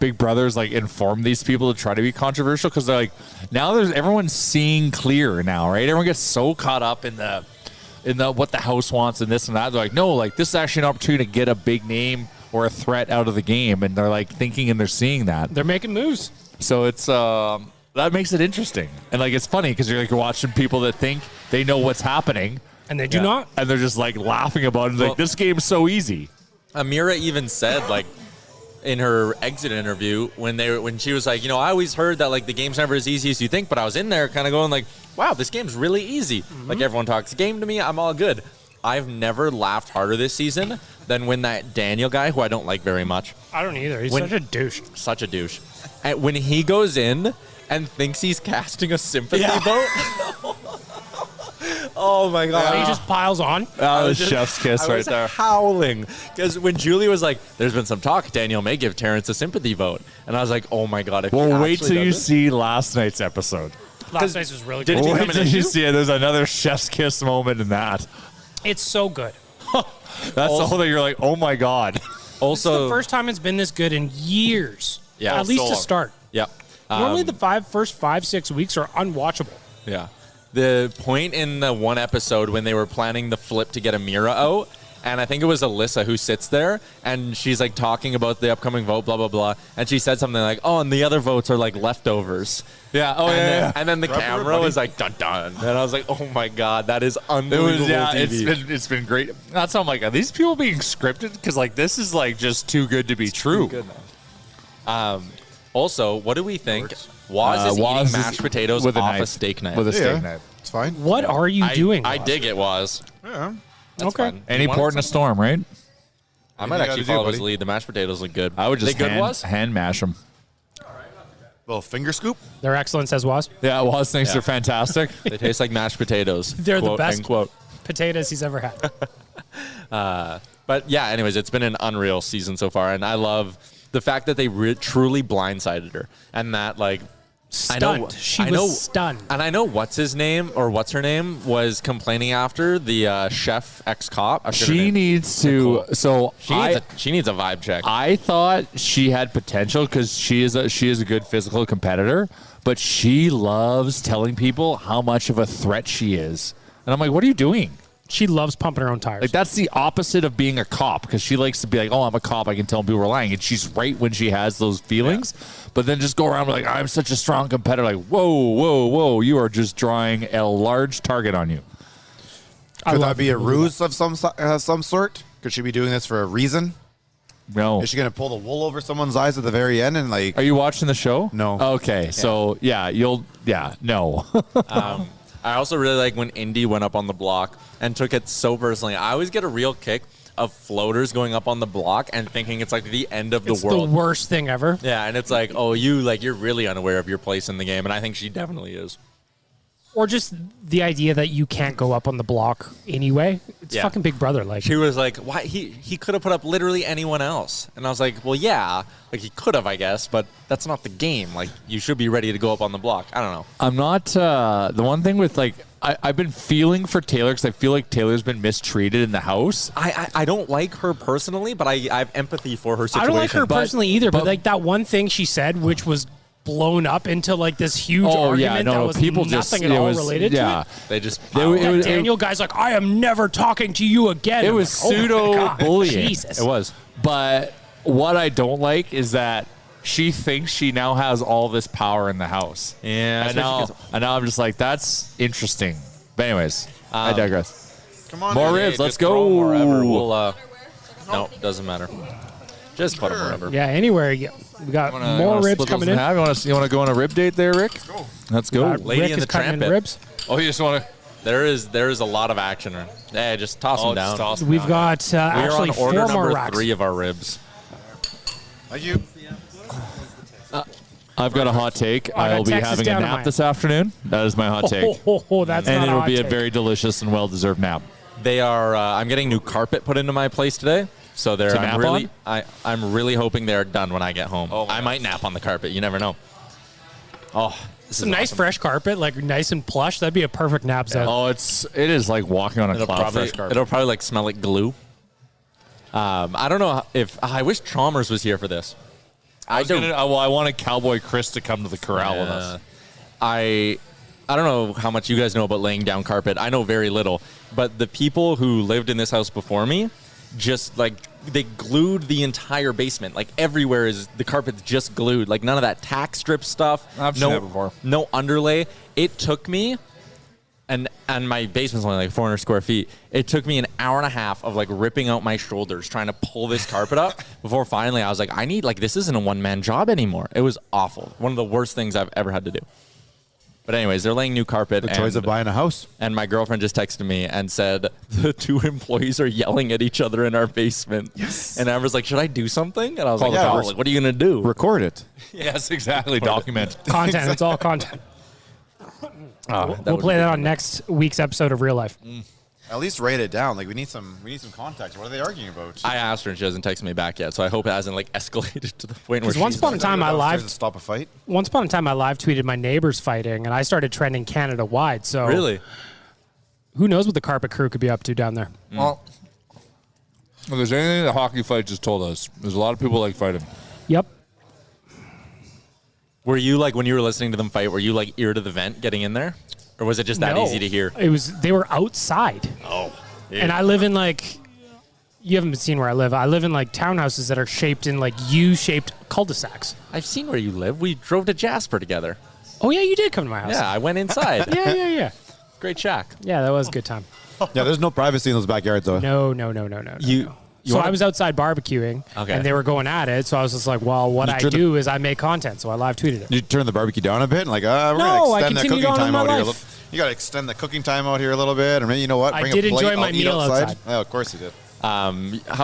Big Brother's like informed these people to try to be controversial, because they're like, now everyone's seeing clear now, right? Everyone gets so caught up in the what the house wants and this and that. They're like, no, like this is actually an opportunity to get a big name or a threat out of the game, and they're like thinking and they're seeing that. They're making moves. So it's that makes it interesting, and like it's funny because you're watching people that think they know what's happening, And they do not. and they're just like laughing about it. Like, Well- this game's so easy. Amira even said, like, in her exit interview, when she was like, you know, I always heard that like the game's never as easy as you think, but I was in there kind of going like, wow, this game's really easy. Like everyone talks game to me, I'm all good. I've never laughed harder this season than when that Daniel guy, who I don't like very much, I don't either. He's When- such a douche. such a douche, and when he goes in and thinks he's casting a sympathy vote. Oh my god! He just piles on. That was chef's kiss right there. Howling because when Julie was like, "There's been some talk. Daniel may give Terrence a sympathy vote," and I was like, "Oh my god!" If he Well, wait actually till you does it- see last night's episode. Last night's was really Did good. you Wait come in till an you issue? see it. There's another chef's kiss moment in that. It's so good. That's the whole thing. You're like, oh my god. It's Also, the first time it's been this good in years. Yeah, At least so to long. start. yeah, Normally the first 5-6 weeks are unwatchable. yeah. The point in the one episode when they were planning the flip to get Amira out, and I think it was Alyssa who sits there, and she's like talking about the upcoming vote, blah blah blah, and she said something like, "Oh, and the other votes are like leftovers." Yeah. Oh and yeah. then, yeah. and then the camera was like dun dun, and I was like, "Oh my god, that is It unbelievable." was, yeah, TV. it's been great. That's how I'm like, are these people being scripted? Because like this is like just too good to be true. Also, what do we think? Waz is Waz eating is mashed potatoes with a off a knife. steak knife. With a steak Yeah, knife. it's fine. What are you doing? I Ross? dig it, Waz. Yeah. That's Okay. fun. Any You want port in a some? storm, right? I might you actually gotta do, follow his buddy? lead. The mashed potatoes look good. I would just they good, Waz? hand mash them. Little finger scoop. They're excellent, says Waz. Yeah, Waz thinks they're fantastic. They taste like mashed potatoes. They're the Quote, best end quote. potatoes he's ever had. But yeah, anyways, it's been an unreal season so far, and I love the fact that they truly blindsided her, and that like Stunned. She I was know, stunned. and I know what's her name was complaining after the chef ex-cop. She needs to. Nicole. So She needs a vibe check. I thought she had potential because she is a good physical competitor, but she loves telling people how much of a threat she is. And I'm like, what are you doing? She loves pumping her own tires. Like that's the opposite of being a cop because she likes to be like, oh, I'm a cop. I can tell people are lying, and she's right when she has those feelings. But then just go around like, I'm such a strong competitor. Like, whoa, you are just drawing a large target on you. Could that be a ruse of some sort? Could she be doing this for a reason? No. Is she going to pull the wool over someone's eyes at the very end and like? Are you watching the show? No. Okay, so no. I also really like when Indy went up on the block and took it so personally. I always get a real kick of floaters going up on the block and thinking it's like the end of the it's world. the worst thing ever. Yeah, and it's like, oh, you're really unaware of your place in the game, and I think she definitely is. Or just the idea that you can't go up on the block anyway. It's Yeah. fucking Big Brother. Like She was like, why he could have put up literally anyone else. And I was like, well, yeah, like he could have, I guess, but that's not the game. Like you should be ready to go up on the block. I don't know. I'm not the one thing with like I've been feeling for Taylor because I feel like Taylor's been mistreated in the house. I don't like her personally, but I have empathy for her I situation. don't like her but- personally either, but but- like that one thing she said, which was blown up into like this huge argument that was people nothing just at all related to it. They just That Daniel guy's like, I am never talking to you again. It I'm was like, oh my pseudo God, bullying. Jesus. It was. But what I don't like is that she thinks she now has all this power in the house. Yeah, And now I'm just like, that's interesting. But anyways, I digress. Come on, More in. ribs. Hey, Let's just throw 'em go. wherever. We'll no, doesn't matter. Just put them wherever. Yeah, anywhere you go. We got more ribs coming in. You want to go on a rib date there, Rick? Let's go. Lady Rick in is the cutting in Trampet. ribs. Oh, you just want to? There is a lot of action. Hey, just toss them down. We've got We are actually on order 4 more number racks. 3 of our ribs. Thank you. I've got a hot take. I got I'll be Texas having a down to nap mine. this afternoon. That is my hot take. That's And not it'll hot be a take. very delicious and well-deserved nap. They are. I'm getting new carpet put into my place today, so they're. To nap I'm really hoping they're done when I get home. Oh, I might nap on the carpet. You never know. Oh, this some is nice awesome. fresh carpet, like nice and plush. That'd be a perfect nap zone. Oh, it is like walking on a It'll cloud probably fresh carpet. it'll probably like smell like glue. I don't know if I wish Chalmers was here for this. I wanted Cowboy Chris to come to the corral with us. I don't know how much you guys know about laying down carpet. I know very little, but the people who lived in this house before me just like they glued the entire basement. Like everywhere is the carpet's just glued. Like none of that tack strip stuff. I've seen that before. No underlay. It took me and my basement's only like 400 square feet. It took me an hour and a half of like ripping out my shoulders trying to pull this carpet up before finally I was like, this isn't a one-man job anymore. It was awful. One of the worst things I've ever had to do. But anyways, they're laying new carpet. The choice of buying a house. And my girlfriend just texted me and said, the 2 employees are yelling at each other in our basement. Yes. And Amber's like, should I do something? And I was like, yeah, like, what are you going to do? Record it. Yes, exactly. Document. Content. It's all content. We'll play that on next week's episode of Real Life. At least write it down. Like we need some context. What are they arguing about? I asked her and she hasn't texted me back yet, so I hope it hasn't like escalated to the point where Because once upon a time I live stop a fight. Once upon a time I live tweeted my neighbors fighting, and I started trending Canada wide. So really, who knows what the carpet crew could be up to down there? Well, if there's anything that hockey fight just told us, there's a lot of people like fighting. Yep. Were you like when you were listening to them fight? Were you like ear to the vent getting in there, or was it just that easy to hear? It was. They were outside. Oh. Yeah. And I live in like, you haven't seen where I live. I live in like townhouses that are shaped in like U-shaped cul-de-sacs. I've seen where you live. We drove to Jasper together. Oh yeah, you did come to my house. Yeah, I went inside. Yeah. Great shack. Yeah, that was a good time. Yeah, there's no privacy in those backyards though. No. So I was outside barbecuing, and they were going at it. So I was just like, well, what I do is I make content. So I live tweeted it. You turn the barbecue down a bit, and like, we're No, I gonna extend the continued cooking on time with my out here. life. You gotta extend the cooking time out here a little bit, or maybe you know what? I Bring did a plate, enjoy my I'll eat meal outside. Oh, of course you did. How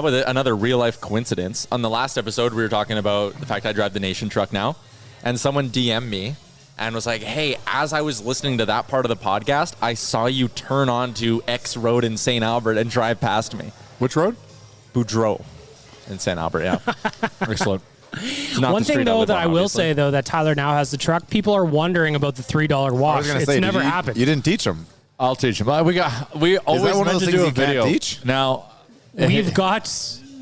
about another real life coincidence? On the last episode, we were talking about the fact I drive the Nation truck now, and someone DM'd me and was like, hey, as I was listening to that part of the podcast, I saw you turn onto X Road in St. Albert and drive past me. Which road? Boudreaux in St. Albert, yeah. Excellent. One thing, though, that I will say, though, that Tyler now has the truck, people are wondering about the $3 wash. It's never happened. You didn't teach them. I'll teach him. We always meant to do a video. Teach? Now, we've got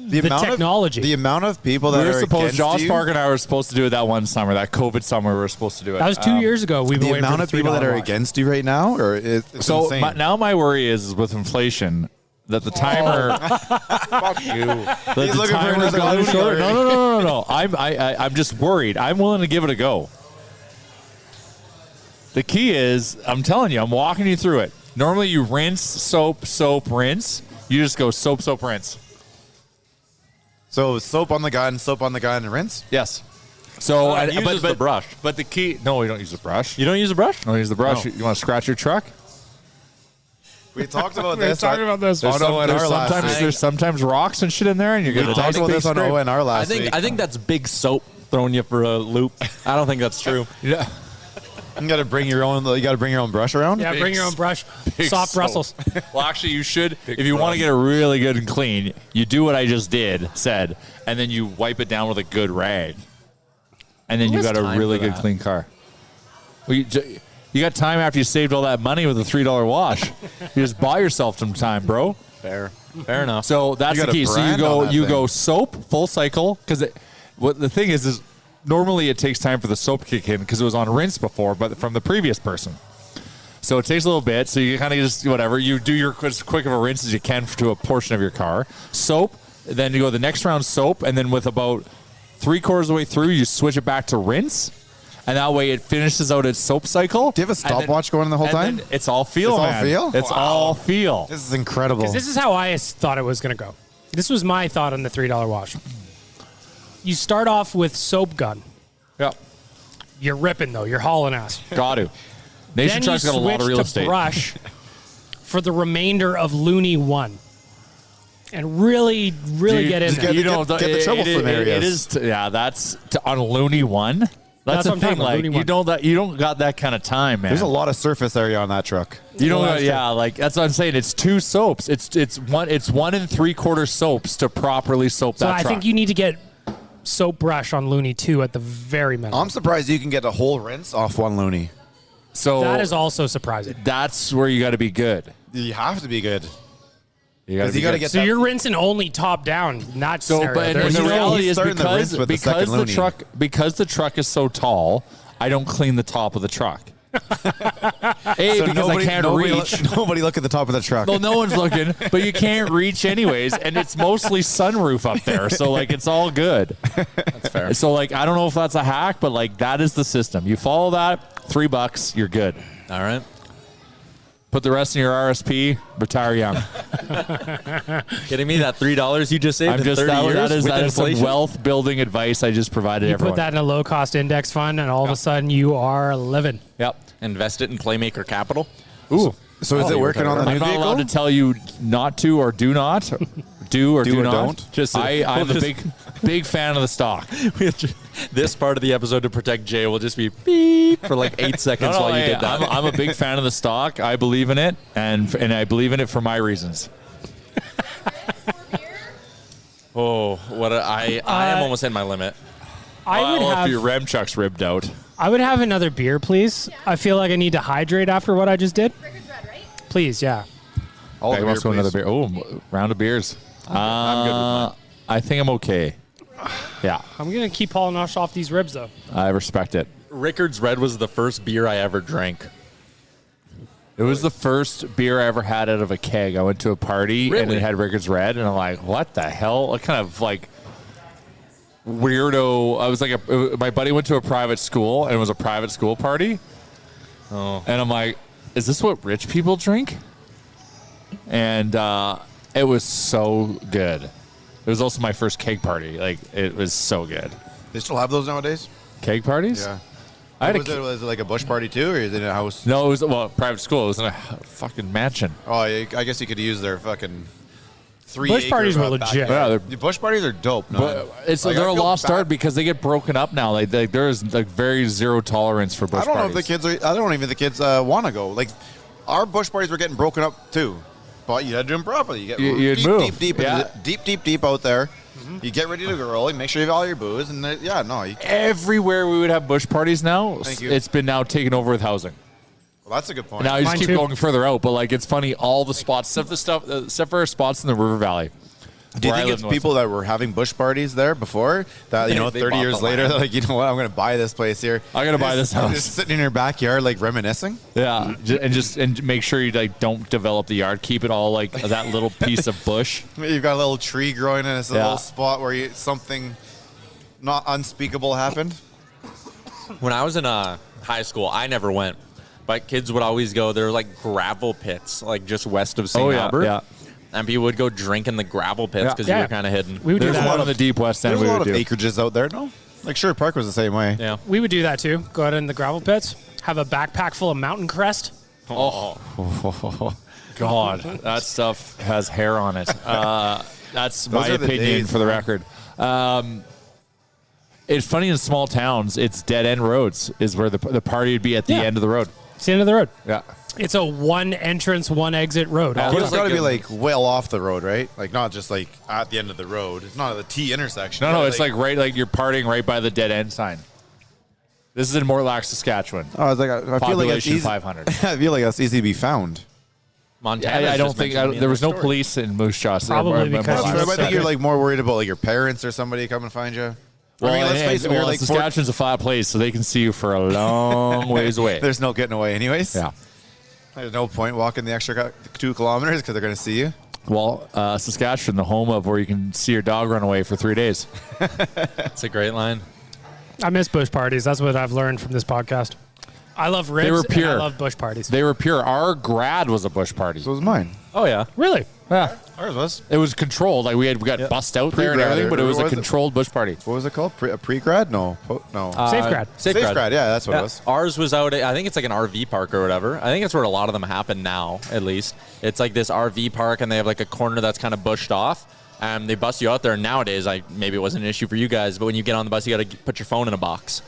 the technology. The amount of people that are against Josh you. Park and I were supposed to do it that one summer, that COVID summer. We were supposed to do it. That was 2 years ago. We've been the waiting amount for of people that are wash. against you right now, or it's so insane. now my worry is with inflation that the timer. Fuck you. That He's the looking for timer's another gotten loony shorter. already. No. I'm just worried. I'm willing to give it a go. The key is, I'm telling you, I'm walking you through it. Normally you rinse, soap, rinse. You just go soap, rinse. So soap on the gun, and rinse? Yes. So it uses the brush. But the key, no, you don't use the brush. You don't use the brush? Don't use the brush. No. You want to scratch your truck? We talked about We were this. talking about this. There's sometimes rocks and shit in there, and you're We gonna talked about this on ONR last week. I think that's big soap throwing you for a loop. I don't think that's true. Yeah. You got to bring your own. You got to bring your own brush around. Yeah, bring your own brush. Soft soap. Brussels. Well, actually, you should. If you want to get it really good and clean, you do what I just said, and then you wipe it down with a good rag, and then you got a really good clean car. Well, you got time after you saved all that money with a $3 wash. You just buy yourself some time, bro. Fair enough. So that's the key. So you go soap full cycle, because what the thing is normally it takes time for the soap to kick in because it was on rinse before, but from the previous person. So it takes a little bit. So you kind of just whatever you do your as quick of a rinse as you can to a portion of your car. Soap. Then you go the next round soap, and then with about 3/4 of the way through, you switch it back to rinse. And that way it finishes out its soap cycle. Do you have a stopwatch going the whole time? It's all feel, It's all man. feel? It's all feel. This is incredible. Because this is how I thought it was going to go. This was my thought on the $3 wash. You start off with soap gun. Yeah. You're ripping, though. You're hauling ass. Got to. Nation Truck's got a lot of real estate. Brush for the remainder of Looney 1. And really get in there. Get the troublesome areas. That's on Looney 1. That's the what I'm talking thing. about, Like Looney you don't got that kind of time, man. There's a lot of surface area on that truck. You don't. that's true. Like that's what I'm saying. It's 2 soaps. It's 1 3/4 soaps to properly soap So that I truck. think you need to get soap brush on Looney 2 at the very minimum. I'm surprised you can get a whole rinse off one loony. So that is also surprising. that's where you got to be good. You have to be good. You got to get So that. you're rinsing only top down, not So, scenario. but There's the no- reality he's is starting the rinse with the second loony. because the truck is so tall, I don't clean the top of the truck. A, So because I can't reach. Nobody look at the top of the truck. Well, no one's looking, but you can't reach anyways, and it's mostly sunroof up there, so like it's all good. That's fair. So like I don't know if that's a hack, but like that is the system. You follow that, $3, you're good. All right. Put the rest in your RSP, retire young. Kidding me? That $3 you just saved I'm in just 30 years that is with some inflation? wealth building advice I just provided You everyone. put that in a low cost index fund, and all of a sudden you are living. Yep. invest it in Playmaker Capital. Ooh. So is it working on the new I'm not vehicle? allowed to tell you not to or do not. Do or Do or not. don't? Just I'm a big fan of the stock. This part of the episode to protect Jay will just be beep for like 8 seconds while you did that. I'm a big fan of the stock. I believe in it, and I believe in it for my reasons. Oh, I am almost in my limit. I would if your have. rem chuck's ribbed out. I would have another beer, please. I feel like I need to hydrate after what I just did. Rickards Red, right? Please, yeah. All Okay, the let's beer, go another please. beer. Oh, round of beers. I'm good with mine. I think I'm okay. Yeah, I'm gonna keep polishing off these ribs though. I respect it. Rickard's Red was the first beer I ever drank. It was the first beer I ever had out of a keg. I went to a party and Really? it had Rickard's Red, and I'm like, what the hell? What kind of like weirdo? I was like, my buddy went to a private school, and it was a private school party. Oh. And I'm like, is this what rich people drink? And it was so good. It was also my first keg party. Like, it was so good. They still have those nowadays? Keg parties? Yeah. I had Was it like a bush party too, or is it in a house? No, it was private school. It was in a fucking mansion. Oh, I guess you could use their fucking 3 Bush acre, parties were legit. backyard. Yeah, they're- The bush parties are dope. No, But it's Like, they're I a feel lost bad. art because they get broken up now. Like there is like very zero tolerance for bush I don't know parties. if the kids are. I don't even think the kids want to go. Like our bush parties were getting broken up too, but you had to do them properly. You get You'd deep, move. deep, Yeah. deep out there. You get ready to go. You make sure you have all your booze, and yeah, no. Everywhere we would have bush parties now, Thank you. it's been now taken over with housing. Well, that's a good point. Now you just Mine keep too. going further out, but like it's funny, all the spots, except for spots in the River Valley. Do you where I think live it's in people that were having bush parties there before that, They 30 bought years the later, land. they're like, you know what, I'm going to buy this place here. I'm gonna buy this house. Just sitting in your backyard, like reminiscing. Yeah, and make sure you like don't develop the yard. Keep it all like that little piece of bush. You've got a little tree growing in it's a Yeah. little spot where something not unspeakable happened. When I was in high school, I never went, but kids would always go. There were like gravel pits, like just west of St. Oh, yeah, Albert. yeah. And people would go drink in the gravel pits Yeah. because Yeah. you were kind of hidden. We would do There's a lot that. on the deep west end. There's a We lot would of do. acreages out there, no? Like Sherwood Park was the same way. Yeah. We would do that too. Go out in the gravel pits, have a backpack full of mountain crest. God, that stuff has hair on it. That's my are the opinion days, for the man. record. It's funny in small towns, it's dead end roads is where the party would be at the Yeah. end of the road. It's the end of the road. Yeah. It's a one entrance, one exit road. Yeah. All But the it's time. got to be like well off the road, right? Like not just like at the end of the road. It's not at the T intersection. No, Yeah, it's like right, like you're partying right by the dead end sign. This is in Mortlack, Saskatchewan. Oh, I was like, I feel like that's Population easy. 500. I feel like that's easy to be found. Montana. I don't think there was no police in Moose Jaw. Probably because That's you right. just I think said you're it. like more worried about like your parents or somebody coming to find you. Well, I mean, let's face it, we were like Saskatchewan's a flat place, so they can see you for a long ways away. there's no getting away, anyways. Yeah. There's no point walking the extra 2 kilometers because they're going to see you. Well, Saskatchewan, the home of where you can see your dog run away for 3 days. That's a great line. I miss bush parties. That's what I've learned from this podcast. I love ribs. They were And I pure. love bush parties. They were pure. Our grad was a bush party. So was mine. Oh yeah. Really? Yeah. Ours was. It was controlled. Like we got bussed out there and Pre-grad everything, but it or was a was it? controlled bush party. What was it called? A pre-grad? No. No. Safegrad. Safegrad. Yeah, that's what it was. Ours was out. I think it's like an RV park or whatever. I think it's where a lot of them happen now. At least it's like this RV park, and they have like a corner that's kind of bushed off. They bust you out there. And nowadays, maybe it wasn't an issue for you guys, but when you get on the bus, you got to put your phone in a box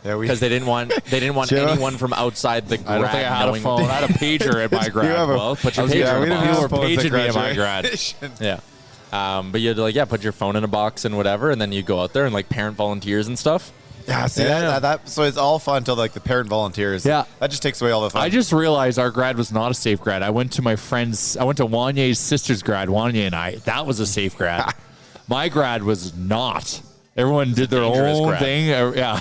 Yeah, because they didn't want Joe? anyone from outside the grad. I don't think I had a knowing- phone. I had a pager at my grad. have a- Well, put your I was- pager yeah, in we a didn't box. know use phones paging at me at my graduation. grad. Yeah. But you'd put your phone in a box and whatever, and then you go out there and like parent volunteers and stuff. Yeah, see that. So it's all fun until like the parent volunteers. Yeah. that just takes away all the fun. I just realized our grad was not a safe grad. I went to my friend's. I went to Wanye's sister's grad. Wanye and I. That was a safe grad. My grad was not. Everyone did their dangerous own grad. thing. Yeah.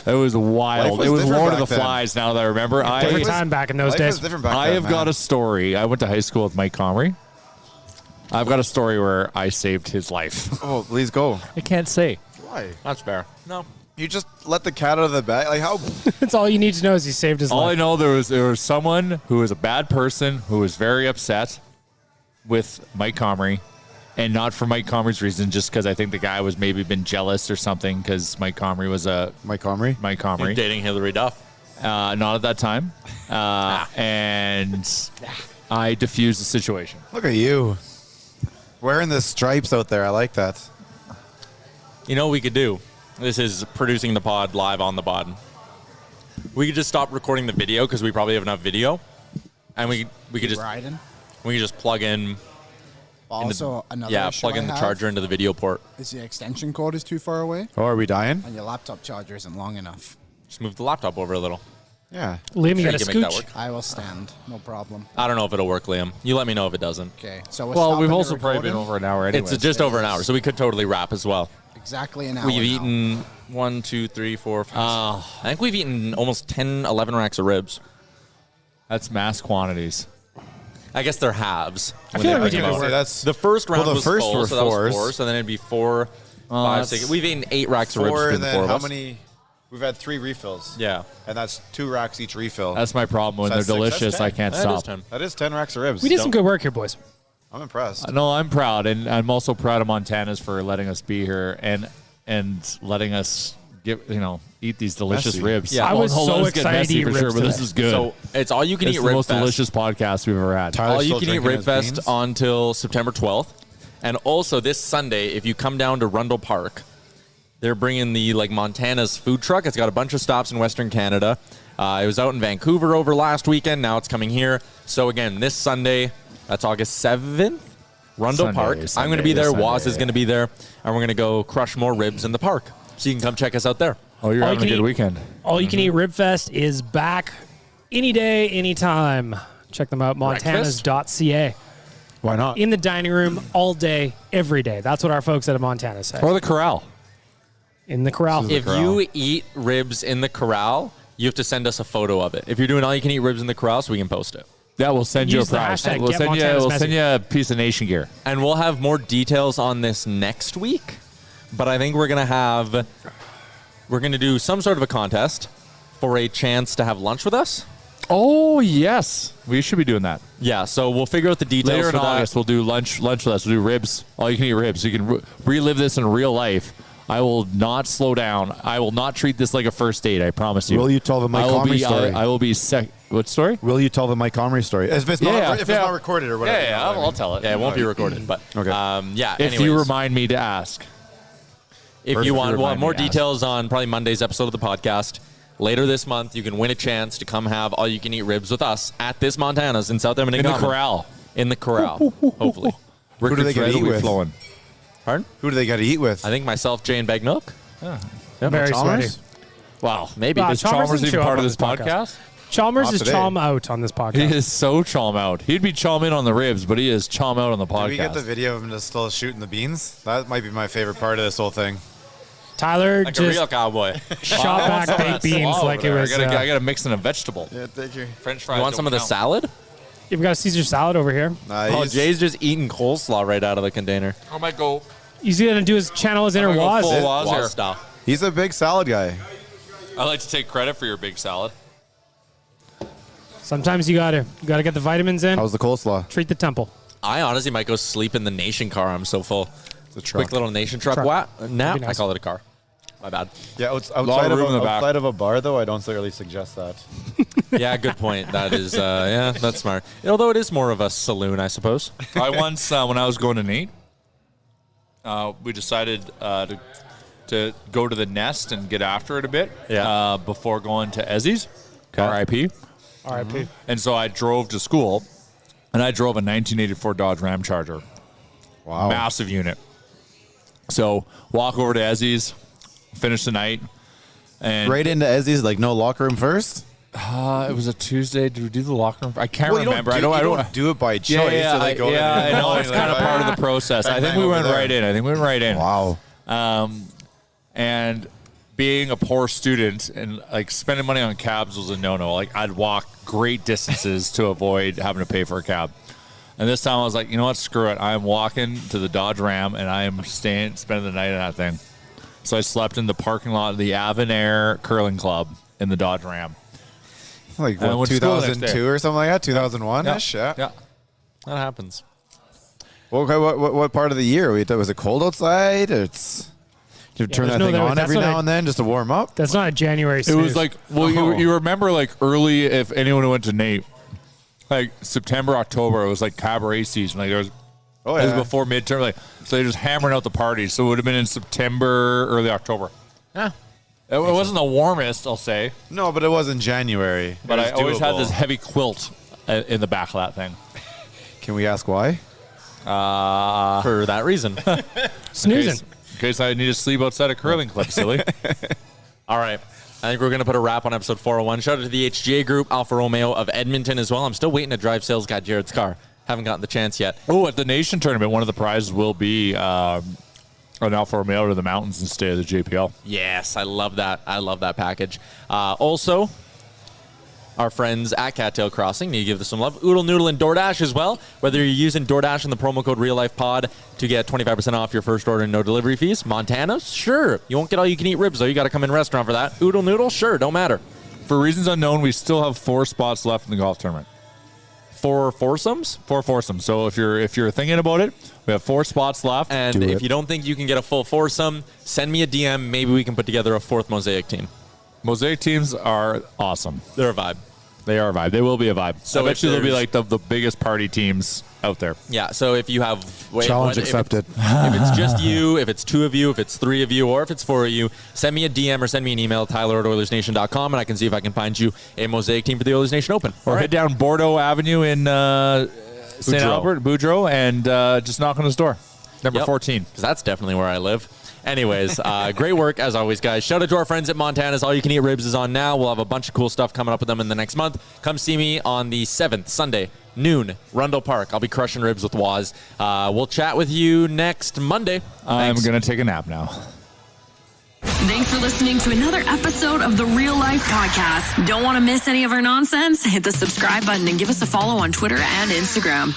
It was wild. Life was It was different Lord of the back then. Flies. Now that I remember, Different time back in those Life days. was different back I then, have man. got a story. I went to high school with Mike Comrie. I've got a story where I saved his life. Oh, please go. I can't say. Why? That's fair. No. You just let the cat out of the bag. Like how? That's all you need to know is he saved his All I life. know there was someone who was a bad person who was very upset with Mike Comrie, and not for Mike Comrie's reason, just because I think the guy was maybe been jealous or something because Mike Comrie was a Mike Comrie. Mike You're Comrie. dating Hillary Duff. Not at that time. And I diffused the situation. Look at you. Wearing the stripes out there. I like that. You know what we could do? This is producing the pod live on the pod. We could just stop recording the video because we probably have enough video. And we could just riding. we could just plug in. Also, another issue plug in I the have charger into the video port. is the extension cord is too far away, Oh, are we dying? and your laptop charger isn't long enough. Just move the laptop over a little. Yeah. Liam, you Sure, got to you can make that scooch. work. I will stand, no problem. I don't know if it'll work, Liam. You let me know if it doesn't. Okay, so we're Well, stopping we've the also probably been recording. over an hour anyway. It's just over an hour, so we could totally wrap as well. Exactly an hour. We've now. eaten 1, 2, 3, 4, 5. I think we've eaten almost 10, 11 racks of ribs. That's mass quantities. I guess they're halves. I feel like we I did was it. gonna say, that's The first round the was first full, were so that was fours. 4. So then it'd be 4, 5, that's 6. We've eaten 8 racks of ribs four, between and the then 4 of how us. many? We've had 3 refills. Yeah. And that's 2 racks each refill. That's my problem. When So they're that's six, that's delicious, 10. I can't That is stop. 10. That is 10 racks of ribs. We did some good work here, boys. I'm impressed. No, I'm proud, and I'm also proud of Montana's for letting us be here and letting us eat these delicious Messy. ribs. Yeah. I was Hold on, so let's get excited to messy eat for ribs sure, but this today. is good. So it's all you can It's eat the rib most fest. delicious podcast we've ever had. Tyler's All you still can eat drinking Rib his Fest beans. until September 12th. And also this Sunday, if you come down to Rundle Park, they're bringing the Montana's food truck. It's got a bunch of stops in Western Canada. It was out in Vancouver over last weekend. Now it's coming here. So again, this Sunday, that's August 7th, Rundle Park. I'm going to be there. Waz is going to be there. And we're going to go crush more ribs in the park. So you can come check us out there. Oh, you're All having a you can good eat- weekend. All You Can Eat Rib Fest is back any day, anytime. Check them out, montanas.ca. Why not? In the dining room all day, every day. That's what our folks at Montana say. Or the corral. In the corral. If you eat ribs in the corral, you have to send us a photo of it. If you're doing all you can eat ribs in the corral, so we can post it. Yeah, we'll send you a Use the prize. hashtag We'll Get send you. Montana's We'll messy. send you a piece of nation gear. And we'll have more details on this next week. But I think we're going to do some sort of a contest for a chance to have lunch with us. Oh yes, we should be doing that Yeah, so we'll figure out the details later in for that. August. We'll do lunch with us. We'll do ribs. All you can eat ribs. You can relive this in real life. I will not slow down. I will not treat this like a first date. I promise you. Will you tell them my I will comedy be. story? I will be. What story? Will you tell them my comedy story? If it's not, if it's not recorded or whatever. you know what I mean. tell it. Yeah, it won't be recorded, but Okay. If you anyways. remind me to ask. If First, you if want you remind more me to ask. details on probably Monday's episode of the podcast, later this month, you can win a chance to come have all you can eat ribs with us at this Montana's in South Edmonton. In the Common. corral. In the corral, hopefully. Who do they get to eat with? Flowing. Pardon? Who do they got to eat with? I think myself, Jay, and Bagnook. Very Chalmers? sweaty. Wow. Maybe. Wow, Is Chalmers Chalmers doesn't even show part up of on this this podcast? Chalmers Not is today. Chalm out on this He podcast. is so chalm out. He'd be chalm in on the ribs, but he is chalm out on the podcast. Did we get the video of him just still shooting the beans? That might be my favorite part of this whole thing. Tyler Like a real just cowboy. shot back baked beans like it was. I got to mix in a vegetable. Yeah, thank you. French fries. You want some of the salad? You've got a Caesar salad over here. Oh, Jay's just eating coleslaw right out of the container. I might go. He's going to do his channel his inner I'm gonna Waz. go full Waz Waz here. style. He's a big salad guy. I like to take credit for your big salad. Sometimes you gotta get the vitamins in. How's the coleslaw? Treat the temple. I honestly might go sleep in the Nation car. I'm so full. It's a truck. Quick little Nation truck. Truck. What? Nah, That'd be nice. I call it a car. My bad. Yeah, Lot of room in the back. outside of a bar, though, I don't really suggest that. Yeah, good point. That is, yeah, that's smart. Although it is more of a saloon, I suppose. I once, when I was going to Nate, we decided to go to the Nest and get after it a bit. Yeah. Before going to Ezzy's. R.I.P. R.I.P. And so I drove to school, and I drove a 1984 Dodge Ram Charger. Wow. Massive unit. So walk over to Ezzy's, finish the night, and Right into Ezzy's, like no locker room first? it was a Tuesday. Did we do the locker room? I can't Well, you remember. don't I do, don't. you don't do it by choice. Yeah, so they go in and I know. like, It's kind of part of the process. I think we over went there. right in. Wow. And being a poor student and like spending money on cabs was a no-no. Like I'd walk great distances to avoid having to pay for a cab. And this time I was like, you know what? Screw it. I'm walking to the Dodge Ram and I am spending the night in that thing. So I slept in the parking lot of the Avon Curling Club in the Dodge Ram. Like And I what, went to school the next 2002 day. or something like that? 2001-ish? Yeah. Yeah. That happens. Well, okay, what part of the year? Was it cold outside? You turn there's that thing no- on that's every not now a- and then just to warm up. That's not a January It snooze. was like, well, you remember like early, if anyone who went to Nate, like September, October, it was like cabaret season. Like there was, Oh it was yeah. before midterm. Like so, they're just hammering out the parties. So it would have been in September, early October. Yeah. It wasn't the warmest, I'll say, No, but it was in January. but It I was always had doable. this heavy quilt in the back of that thing. Can we ask why? For that reason. Snoozing. In case I need to sleep outside a curling club, silly. All right. I think we're going to put a wrap on episode 401. Shout out to the HGA group, Alfa Romeo of Edmonton as well. I'm still waiting to drive sales guy Jared's car. Haven't gotten the chance yet. Oh, at the Nation tournament, one of the prizes will be an Alfa Romeo to the mountains and stay at the JPL. Yes, I love that. I love that package. Also, our friends at Cattail Crossing need to give this some love. Oodle Noodle and DoorDash as well. Whether you're using DoorDash and the promo code RealLifePod to get 25% off your first order and no delivery fees. Montana, sure. You won't get all you can eat ribs though. You got to come in restaurant for that. Oodle Noodle, sure. Don't matter. For reasons unknown, we still have 4 spots left in the golf tournament. 4 foursomes. 4 foursomes. So if you're thinking about it, we have 4 spots left. And if you don't think you can get a full foursome, send me a DM. Maybe we can put together a 4th Mosaic team. Mosaic teams are awesome. They're a vibe. They are a vibe. They will be a vibe. So I bet if you they'll be there's- like the biggest party teams out there. Yeah, so if you have... Challenge if accepted. If it's just you, if it's 2 of you, if it's 3 of you, or if it's 4 of you, send me a DM or send me an email, tyler@oilersnation.com, and I can see if I can find you a Mosaic team for the Oilers Nation Open. Or head down Bordeaux Avenue in St. Boudreaux. Albert, Boudreaux, and just knock on his door. Number 14. Because that's definitely where I live. Anyways, great work as always, guys. Shout out to our friends at Montana's. All You Can Eat Ribs is on now. We'll have a bunch of cool stuff coming up with them in the next month. Come see me on the 7th, Sunday, noon, Rundle Park. I'll be crushing ribs with Waz. We'll chat with you next Monday. I'm Thanks. going to take a nap now. Thanks for listening to another episode of the Real Life Podcast. Don't want to miss any of our nonsense? Hit the subscribe button and give us a follow on Twitter and Instagram.